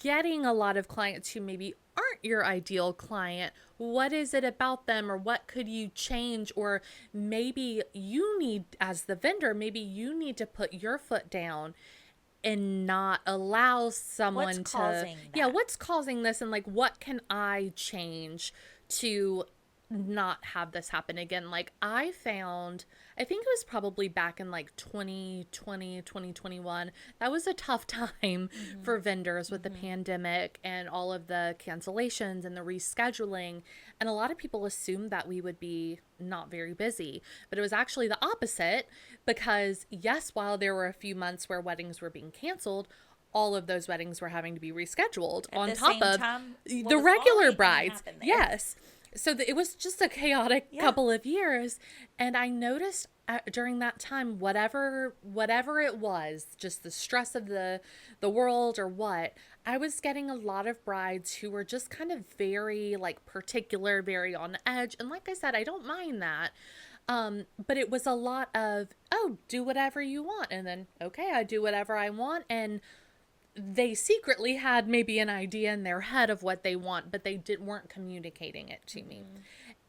getting a lot of clients who maybe aren't your ideal client, what is it about them or what could you change? Or maybe you need, as the vendor, maybe you need to put your foot down and not allow someone What's causing what's causing this, and like what can I change to not have this happen again. Like I think it was probably back in like 2020, 2021, that was a tough time for vendors with the pandemic and all of the cancellations and the rescheduling, and a lot of people assumed that we would be not very busy, but it was actually the opposite, because yes, while there were a few months where weddings were being canceled, all of those weddings were having to be rescheduled on top of the regular brides. Yes. So it was just a chaotic couple of years. And I noticed during that time, whatever it was, just the stress of the world or what, I was getting a lot of brides who were just kind of very like particular, very on edge. And like I said, I don't mind that. But it was a lot of, oh, do whatever you want. And then, okay, I do whatever I want. And they secretly had maybe an idea in their head of what they want, but they weren't communicating it to me.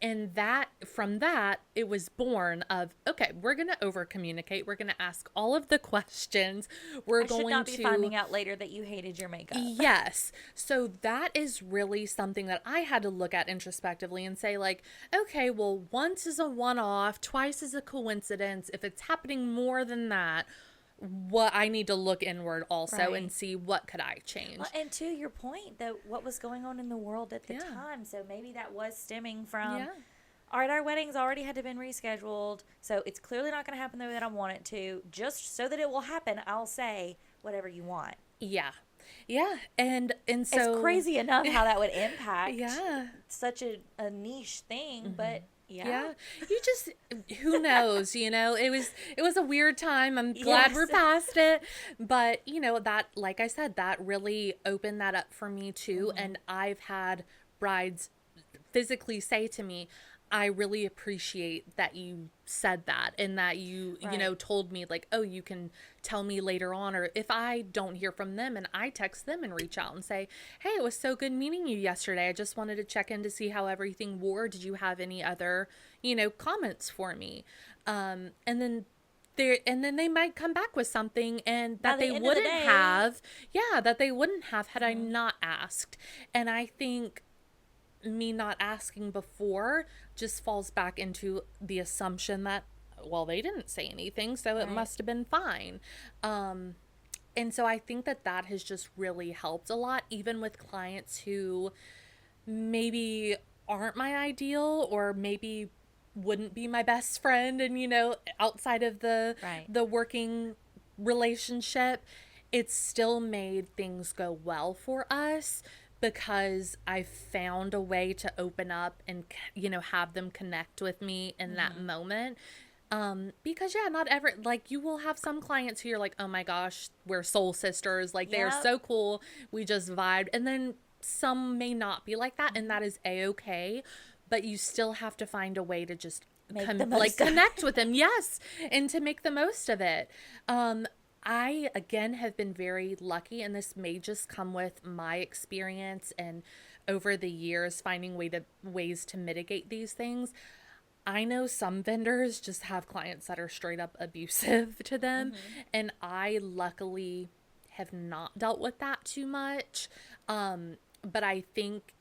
And from that, it was born of, okay, we're going to over communicate. We're going to ask all of the questions. I should not be finding out later that you hated your makeup. Yes. So that is really something that I had to look at introspectively and say like, okay, well, once is a one-off, twice is a coincidence. If it's happening more than that, what I need to look inward also and see what could I change. Well, and to your point, that what was going on in the world at the time, so maybe that was stemming from, all right, our wedding's already had to been rescheduled, so it's clearly not going to happen the way that I want it to. Just so that it will happen, I'll say whatever you want. Yeah. Yeah. And so it's crazy enough how that would impact such a niche thing, but yeah. You just, who knows, it was a weird time. I'm glad we're past it, but that, like I said, that really opened that up for me too. And I've had brides physically say to me, I really appreciate that you said that, and that you told me like, oh, you can tell me later on, or if I don't hear from them and I text them and reach out and say, hey, it was so good meeting you yesterday. I just wanted to check in to see how everything wore. Did you have any other, comments for me? And then they might come back with something and that they wouldn't have. Yeah, that they wouldn't have had I not asked. And I think me not asking before just falls back into the assumption that, well, they didn't say anything, so it must have been fine. And so I think that has just really helped a lot, even with clients who maybe aren't my ideal or maybe wouldn't be my best friend and, outside of the working relationship. It's still made things go well for us, because I found a way to open up and, have them connect with me in that moment. Because not ever, like, you will have some clients who you're like, oh my gosh, we're soul sisters. Like, they're so cool. We just vibed. And then some may not be like that, and that is a-okay. But you still have to find a way to just connect with them. Yes. And to make the most of it. I, again, have been very lucky, and this may just come with my experience and over the years finding ways to mitigate these things. I know some vendors just have clients that are straight up abusive to them, and I luckily have not dealt with that too much. But I think,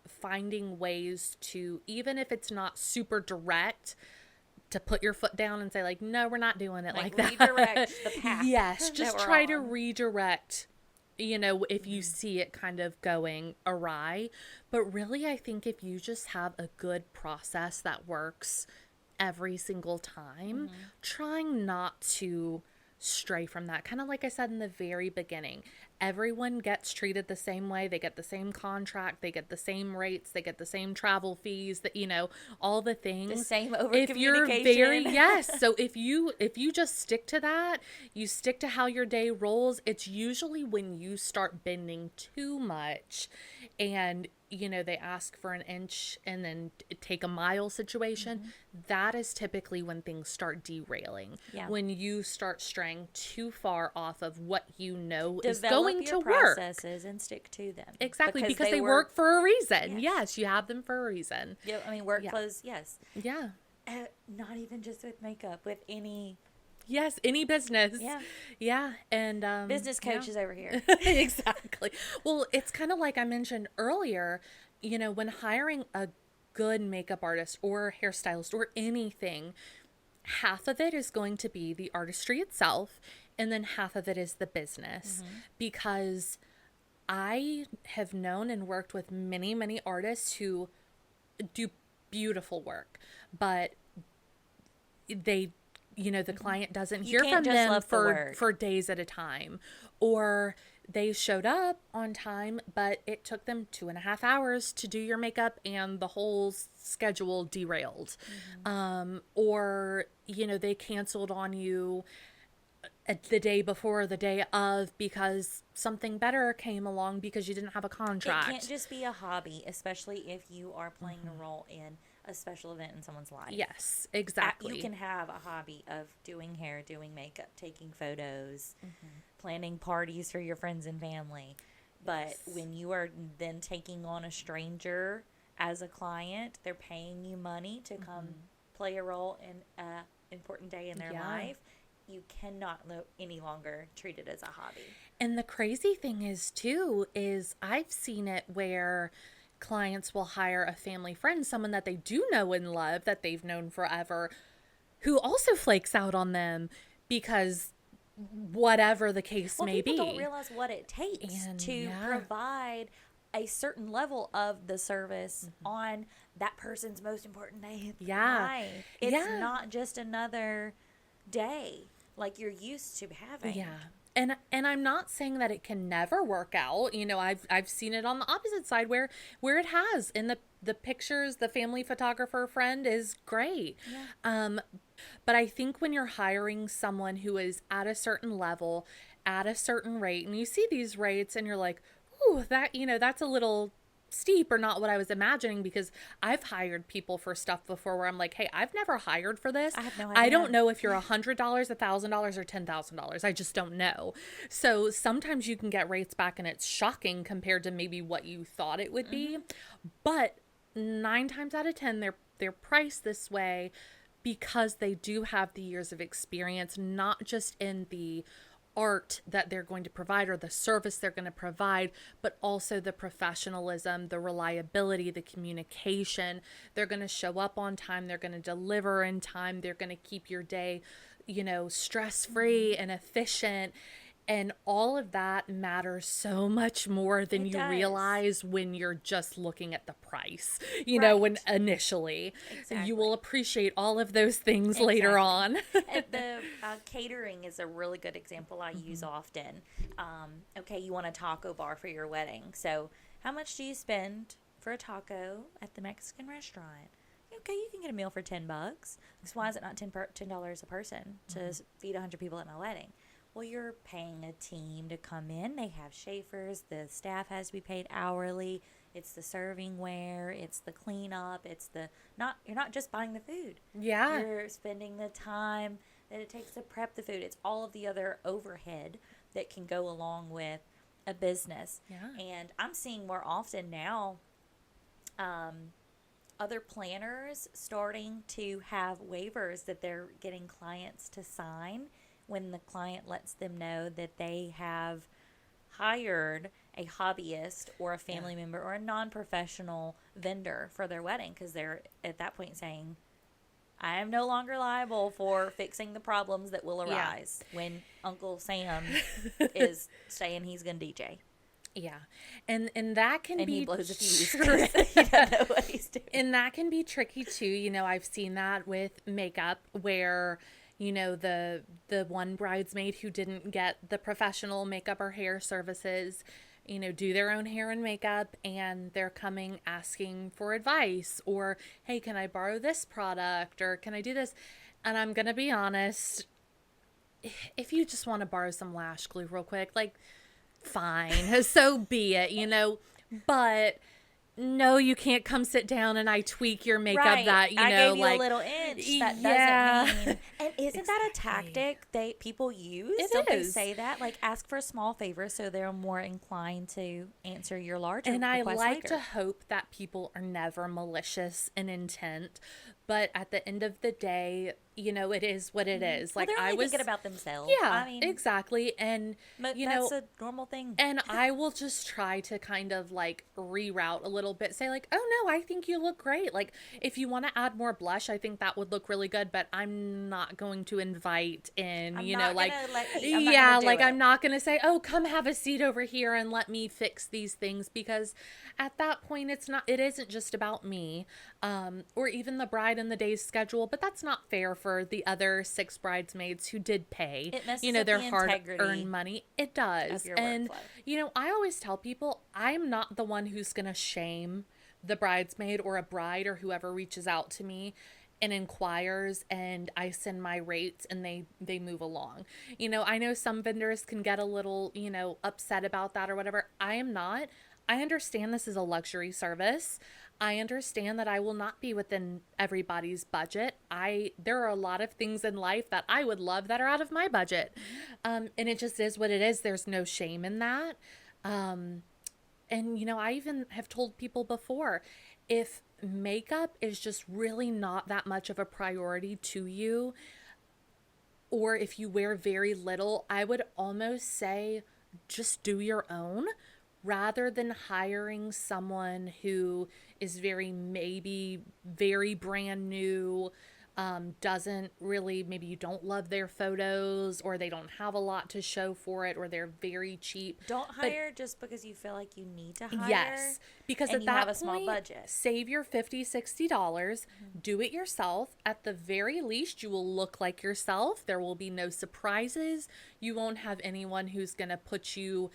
finding ways to, even if it's not super direct, to put your foot down and say like, no, we're not doing it like that. Redirect the path. Yes, that just we're try to on. redirect, if you see it kind of going awry. But really, I think if you just have a good process that works every single time, trying not to stray from that. Kind of like I said in the very beginning, everyone gets treated the same way. They get the same contract, they get the same rates, they get the same travel fees, that all the things. The same over If you're communication. yes, so if you just stick to that, you stick to how your day rolls, it's usually when you start bending too much and they ask for an inch and then take a mile situation, that is typically when things start derailing. Yeah. When you start straying too far off of what is Develop going your to work. processes and stick to them. Exactly, because they work for a reason. Yes. Yes, you have them for a reason. Yeah, I mean, workflows, yes. Yeah. Not even just with makeup, with any... Yes, any business. Yeah. Yeah. And business coaches over here. Exactly. Well, it's kind of like I mentioned earlier, when hiring a good makeup artist or hairstylist or anything, half of it is going to be the artistry itself, and then half of it is the business. Because I have known and worked with many, many artists who do beautiful work, but they the client doesn't hear from them for days at a time, or they showed up on time, but it took them 2.5 hours to do your makeup and the whole schedule derailed. Or, they canceled on you the day before, the day of, because something better came along because you didn't have a contract. It can't just be a hobby, especially if you are playing a role in a special event in someone's life. Yes, exactly. You can have a hobby of doing hair, doing makeup, taking photos, planning parties for your friends and family. But when you are then taking on a stranger as a client, they're paying you money to come play a role in an important day in their life. You cannot any longer treat it as a hobby. And the crazy thing is, too, is I've seen it where clients will hire a family friend, someone that they do know and love, that they've known forever, who also flakes out on them because whatever the case may be. People don't realize what it takes to provide a certain level of the service on that person's most important day of life. It's not just another day like you're used to having. Yeah. And I'm not saying that it can never work out. I've seen it on the opposite side where it has. In the pictures, the family photographer friend is great. Yeah. But I think when you're hiring someone who is at a certain level, at a certain rate, and you see these rates and you're like, ooh, that's a little steep or not what I was imagining, because I've hired people for stuff before where I'm like, hey, I've never hired for this. I have no idea. I don't know if you're $100, $1,000, or $10,000. I just don't know. So sometimes you can get rates back and it's shocking compared to maybe what you thought it would be. But 9 times out of 10, they're priced this way because they do have the years of experience, not just in the art that they're going to provide or the service they're going to provide, but also the professionalism, the reliability, the communication. They're going to show up on time. They're going to deliver in time. They're going to keep your day, stress-free and efficient. And all of that matters so much more than you realize when you're just looking at the price, when initially. Exactly. You will appreciate all of those things later on. The catering is a really good example I use often. Okay, you want a taco bar for your wedding. So how much do you spend for a taco at the Mexican restaurant? Okay, you can get a meal for $10. So why is it not $10 a person to feed 100 people at my wedding? Well, you're paying a team to come in. They have chauffeurs. The staff has to be paid hourly. It's the serving ware. It's the cleanup. You're not just buying the food. Yeah. You're spending the time that it takes to prep the food. It's all of the other overhead that can go along with a business. Yeah. And I'm seeing more often now other planners starting to have waivers that they're getting clients to sign when the client lets them know that they have hired a hobbyist or a family member or a non-professional vendor for their wedding, because they're at that point saying, I am no longer liable for fixing the problems that will Yeah. arise when Uncle Sam is saying he's going to DJ. Yeah. And that can And be he blows a fuse tri- 'cause he doesn't know what he's doing. And that can be tricky too. You know, I've seen that with makeup where, you know, the one bridesmaid who didn't get the professional makeup or hair services, you know, do their own hair and makeup, and they're coming asking for advice or, hey, can I borrow this product or can I do this? And I'm going to be honest, if you just want to borrow some lash glue real quick, like, fine, so be it, you know, but no, you can't come sit down and I tweak your makeup Right. that, you I know, gave you like, a little inch. That yeah. doesn't mean. And isn't that a Exactly. tactic people use? It Don't they is. say that? Like, ask for a small favor so they're more inclined to answer your larger And I request like later. to hope that people are never malicious in intent, but at the end of the day, you know, it is what it is. Well, Like, they're I only was thinking about themselves. yeah, I mean, exactly. And you know, that's a normal thing. and I will just try to kind of like reroute a little bit, say like, oh no, I think you look great. Like, if you want to add more blush, I think that would look really good, but I'm not going to invite in, I'm you not know, like, gonna I'm not yeah, gonna do like it. I'm not going to say, oh, come have a seat over here and let me fix these things, because at that point, it isn't just about me, or even the bride and the day's schedule, but that's not fair for the other 6 bridesmaids who did pay, It messes you know, up their the hard integrity earned money. It does. of your And, workflow. you know, I always tell people I'm not the one who's going to shame the bridesmaid or a bride or whoever reaches out to me and inquires, and I send my rates and they move along. You know, I know some vendors can get a little, you know, upset about that or whatever. I am not. I understand this is a luxury service. I understand that I will not be within everybody's budget. There are a lot of things in life that I would love that are out of my budget. And it just is what it is. There's no shame in that. And, you know, I even have told people before, if makeup is just really not that much of a priority to you, or if you wear very little, I would almost say just do your own rather than hiring someone who is maybe very brand new, doesn't really, maybe you don't love their photos or they don't have a lot to show for it or they're very cheap. Don't hire just because you feel like you need to hire. Yes, because and at you that have a small point, budget. save your $50-$60, do it yourself. At the very least, you will look like yourself. There will be no surprises. You won't have anyone who's going to put you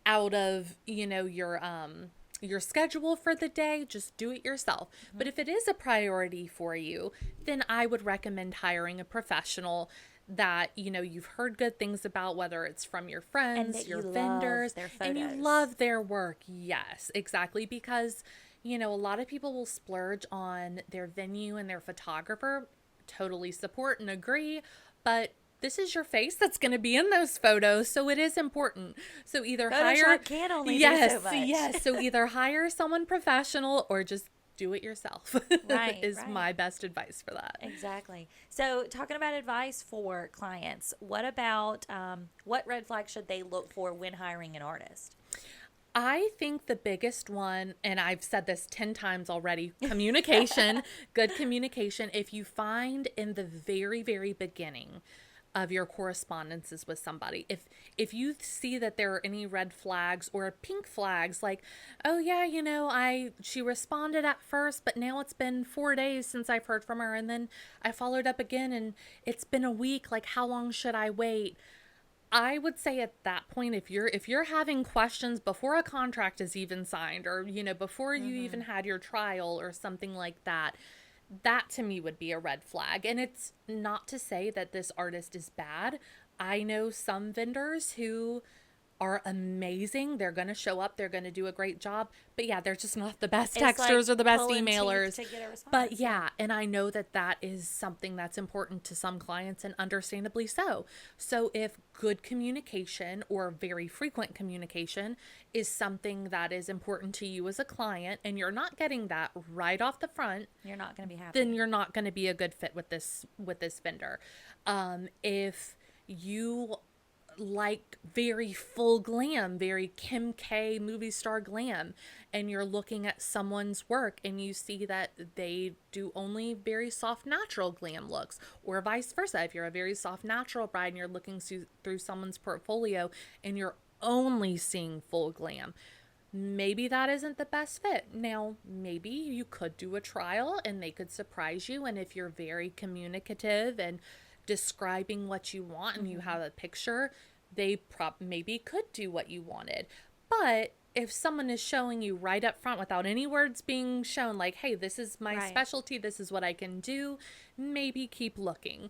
out of, you know, your schedule for the day. Just do it yourself. But if it is a priority for you, then I would recommend hiring a professional that, you know, you've heard good things about, whether it's from your friends, that your you love vendors, their and you photos. love their work. Yes, exactly. Because, you know, a lot of people will splurge on their venue and their photographer. Totally support and agree, but this is your face that's going to be in those photos, so it is important. So either Photoshop can only do so much. Yes. So either hire someone professional or just do it yourself. Right, is right. my best advice for that. Exactly. So, talking about advice for clients, what about what red flags should they look for when hiring an artist? I think the biggest one, and I've said this 10 times already, communication, good communication. If you find in the very, very beginning of your correspondences with somebody, if you see that there are any red flags or pink flags, like, oh yeah, you know, she responded at first, but now it's been 4 days since I've heard from her, and then I followed up again and it's been a week, like how long should I wait? I would say at that point, if you're having questions before a contract is even signed, or, you know, before you even had your trial or something like that, that to me would be a red flag. And it's not to say that this artist is bad. I know some vendors who are amazing. They're going to show up. They're going to do a great job. But yeah, they're just not the best texters or the best emailers. To get a response. But yeah, and I know that that is something that's important to some clients, and understandably so. So if good communication or very frequent communication is something that is important to you as a client, and you're not getting that right off the front, you're not going to be happy. then you're not going to be a good fit with this vendor. If you like very full glam, very Kim K movie star glam, and you're looking at someone's work and you see that they do only very soft natural glam looks, or vice versa. If you're a very soft natural bride and you're looking through someone's portfolio and you're only seeing full glam, maybe that isn't the best fit. Now, maybe you could do a trial and they could surprise you, and if you're very communicative and describing what you want and you have a picture, they maybe could do what you wanted. But if someone is showing you right up front without any words being shown, like, hey, this is my specialty, this is what I can do, maybe keep looking.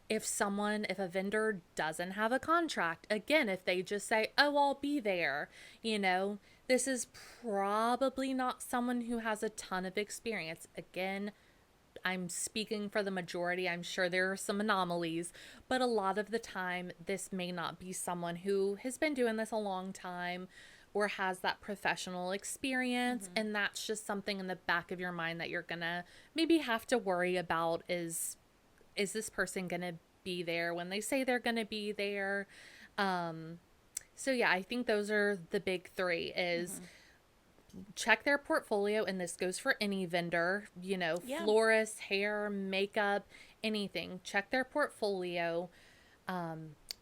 If a vendor doesn't have a contract, again, if they just say, oh, I'll be there, this is probably not someone who has a ton of experience. Again, I'm speaking for the majority. I'm sure there are some anomalies, but a lot of the time, this may not be someone who has been doing this a long time or has that professional experience. And that's just something in the back of your mind that you're gonna maybe have to worry about is this person gonna be there when they say they're gonna be there? So yeah, I think those are the big three is check their portfolio, and this goes for any vendor, florist, hair, makeup, anything. Check their portfolio.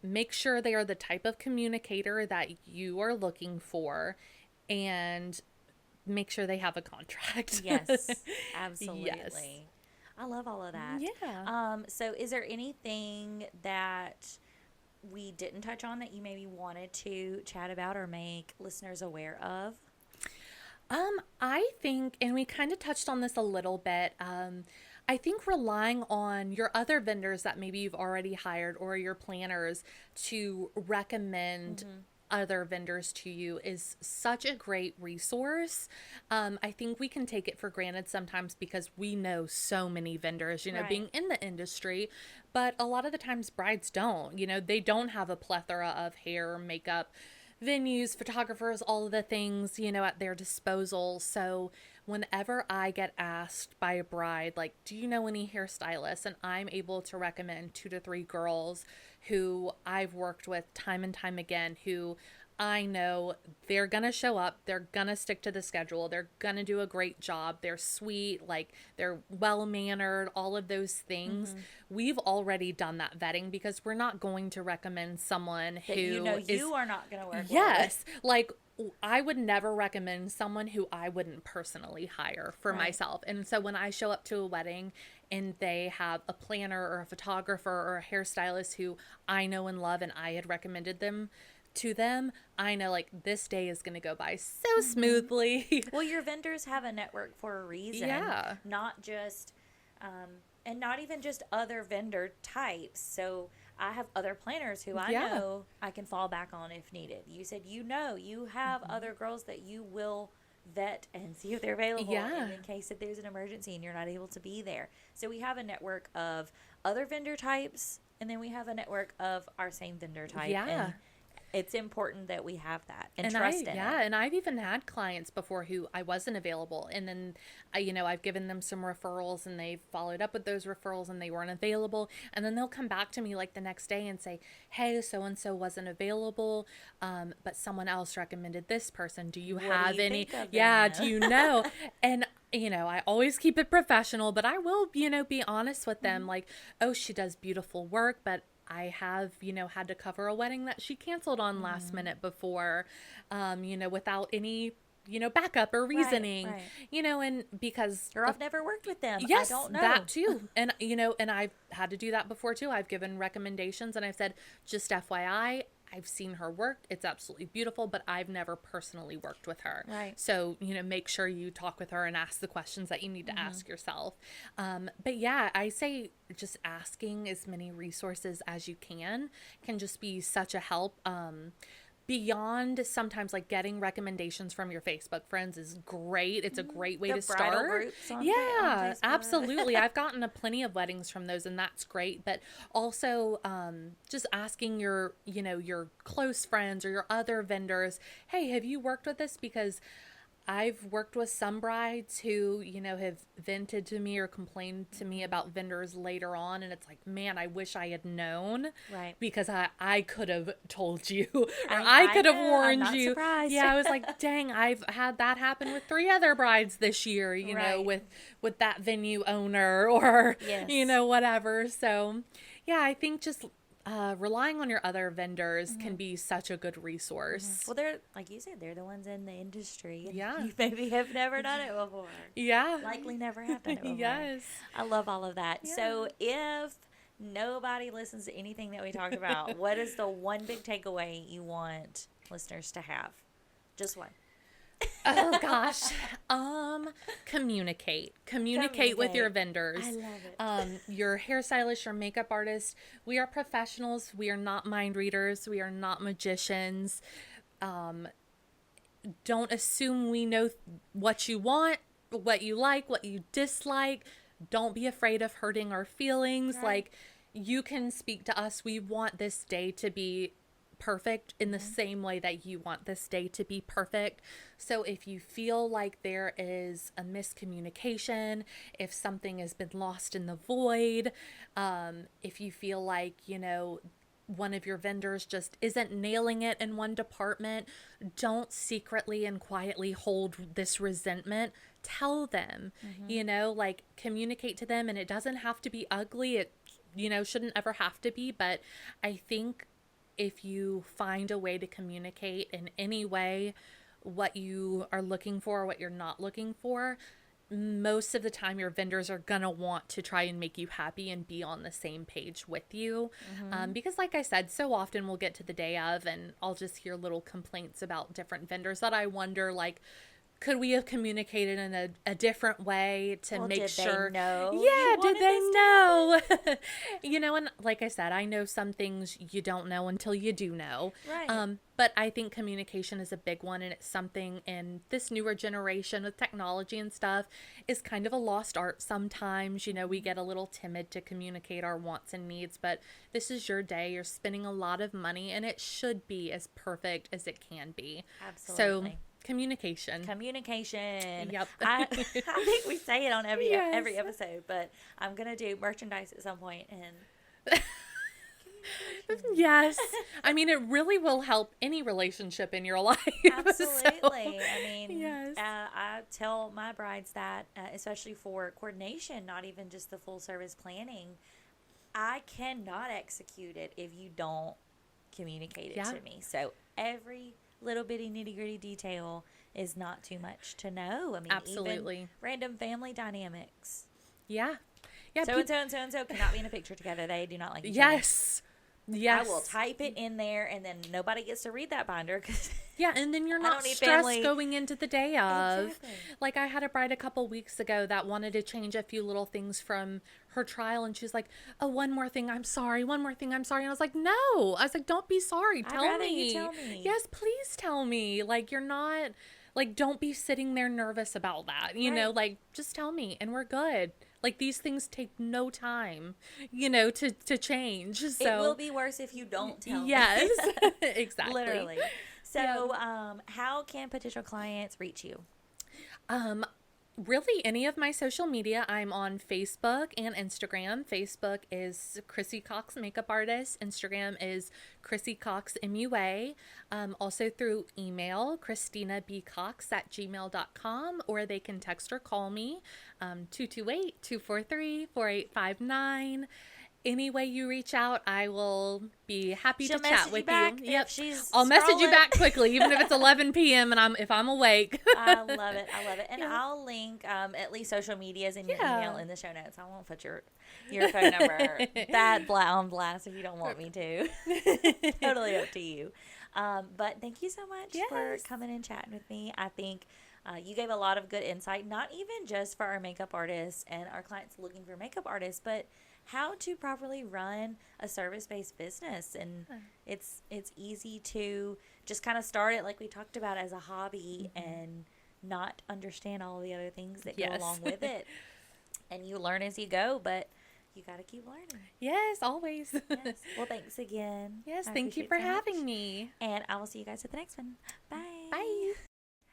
Make sure they are the type of communicator that you are looking for, and make sure they have a contract. Yes, absolutely. Yes. I love all of that. Yeah. So is there anything that we didn't touch on that you maybe wanted to chat about or make listeners aware of? I think, and we kind of touched on this a little bit, I think relying on your other vendors that maybe you've already hired or your planners to recommend other vendors to you is such a great resource. I think we can take it for granted sometimes because we know so many vendors, being in the industry, but a lot of the times brides don't, they don't have a plethora of hair, makeup, venues, photographers, all of the things, at their disposal. So whenever I get asked by a bride, like, do you know any hairstylists? And I'm able to recommend 2 to 3 girls who I've worked with time and time again, who I know they're going to show up, they're going to stick to the schedule, they're going to do a great job, they're sweet, like they're well-mannered, all of those things. We've already done that vetting because we're not going to recommend someone who you are not going to work with. Yes, like I would never recommend someone who I wouldn't personally hire for myself. And so when I show up to a wedding and they have a planner or a photographer or a hairstylist who I know and love and I had recommended them to them, I know like this day is going to go by so smoothly. Well, your vendors have a network for a reason. Yeah. Not just, and not even just other vendor types. So I have other planners who I know I can fall back on if needed. You said, you have other girls that you will vet and see if they're available in case that there's an emergency and you're not able to be there. So we have a network of other vendor types, and then we have a network of our same vendor type. Yeah. And it's important that we have that and trust in it. Yeah, and I've even had clients before who I wasn't available, and then I've given them some referrals and they've followed up with those referrals and they weren't available, and then they'll come back to me like the next day and say, hey, so and so wasn't available, but someone else recommended this person. Do you have any? Yeah, do you know? And I always keep it professional, but I will, be honest with them, like, oh, she does beautiful work, but I have, had to cover a wedding that she canceled on last minute before, without any, backup or reasoning, and because or I've never worked with them. Yes, I don't know. that too. And, and I've had to do that before too. I've given recommendations and I've said, just FYI, I've seen her work. It's absolutely beautiful, but I've never personally worked with her. Right. So, make sure you talk with her and ask the questions that you need to ask yourself. But yeah, I say just asking as many resources as you can just be such a help. Beyond sometimes like getting recommendations from your Facebook friends is great. It's a great way to start. Groups on yeah, Facebook. Absolutely. I've gotten a plenty of weddings from those, and that's great. But also just asking your close friends or your other vendors, hey, have you worked with this? Because I've worked with some brides who, have vented to me or complained to me about vendors later on. And it's like, man, I wish I had known. Right. Because I could have told you or I could have warned I'm not you. surprised. Yeah, I was like, dang, I've had that happen with 3 other brides this year, Right. with that venue owner or, Yes. whatever. So, yeah, I think just relying on your other vendors can be such a good resource. Well, they're, like you said, they're the ones in the industry. And Yeah. you maybe have never done it before. Yeah. Likely never have done it before. Yes. I love all of that. Yeah. So if nobody listens to anything that we talk about, what is the one big takeaway you want listeners to have? Just one. Oh gosh. Communicate with your vendors. I love it. Your hairstylist, your makeup artist. We are professionals. We are not mind readers. We are not magicians. Don't assume we know what you want, what you like, what you dislike. Don't be afraid of hurting our feelings. Right. Like, you can speak to us. We want this day to be perfect in the same way that you want this day to be perfect. So if you feel like there is a miscommunication, if something has been lost in the void, if you feel like, one of your vendors just isn't nailing it in one department, don't secretly and quietly hold this resentment. Tell them, communicate to them, and it doesn't have to be ugly. It, shouldn't ever have to be, but I think if you find a way to communicate in any way what you are looking for, what you're not looking for, most of the time your vendors are going to want to try and make you happy and be on the same page with you. Because like I said, so often we'll get to the day of and I'll just hear little complaints about different vendors that I wonder, like, could we have communicated in a different way to make sure? Did they know? Yeah, did they know? And like I said, I know some things you don't know until you do know. Right. But I think communication is a big one, and it's something in this newer generation with technology and stuff is kind of a lost art sometimes. We get a little timid to communicate our wants and needs, but this is your day. You're spending a lot of money, and it should be as perfect as it can be. Absolutely. So, Communication. Communication. Yep. I think we say it on every episode, but I'm going to do merchandise at some point and Yes. I mean, it really will help any relationship in your life. Absolutely. Yes. I tell my brides that, especially for coordination, not even just the full service planning, I cannot execute it if you don't communicate it to me. So every little bitty nitty gritty detail is not too much to know. Absolutely. Even random family dynamics. Yeah. Yeah. So and so cannot be in a picture together. They do not like each other. Yes. Yes. I will type it in there, and then nobody gets to read that binder. Yeah, and then you're not stressed going into the day of. Exactly. Like, I had a bride a couple weeks ago that wanted to change a few little things from her trial, and she's like, oh, one more thing, I'm sorry. One more thing, I'm sorry. And I was like, no. I was like, don't be sorry. Tell me. You tell me. Yes, please tell me. Like, you're not, like, don't be sitting there nervous about that. You know, like, just tell me, and we're good. Like, these things take no time, to change. So it will be worse if you don't tell me. Yes, exactly. Literally. So, how can potential clients reach you? Really, any of my social media. I'm on Facebook and Instagram. Facebook is Crissy Cox Makeup Artist. Instagram is Crissy Cox MUA. Also through email, ChristinaBCox@gmail.com, or they can text or call me, 228-243-4859. Any way you reach out, I will be happy to chat with you. Yep, I'll message you back quickly, even if it's 11 p.m. and if I'm awake. I love it. And I'll link at least social medias and your email in the show notes. I won't put your phone number on blast if you don't want me to. Totally up to you. But thank you so much for coming and chatting with me. I think you gave a lot of good insight, not even just for our makeup artists and our clients looking for makeup artists, but how to properly run a service-based business. And it's easy to just kind of start it, like we talked about, as a hobby and not understand all the other things that go along with it. And you learn as you go, but you got to keep learning. Yes, always. Yes. Well, thanks again. Yes, thank you for having me. And I will see you guys at the next one. Bye. Bye.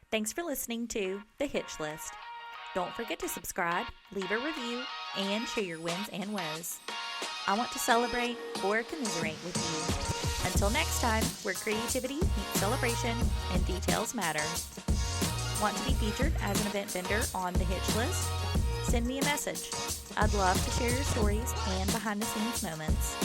Thanks for listening to The Hitch List. Don't forget to subscribe, leave a review, and share your wins and woes. I want to celebrate or commiserate with you. Until next time, where creativity meets celebration and details matter. Want to be featured as an event vendor on The Hitch List? Send me a message. I'd love to share your stories and behind-the-scenes moments.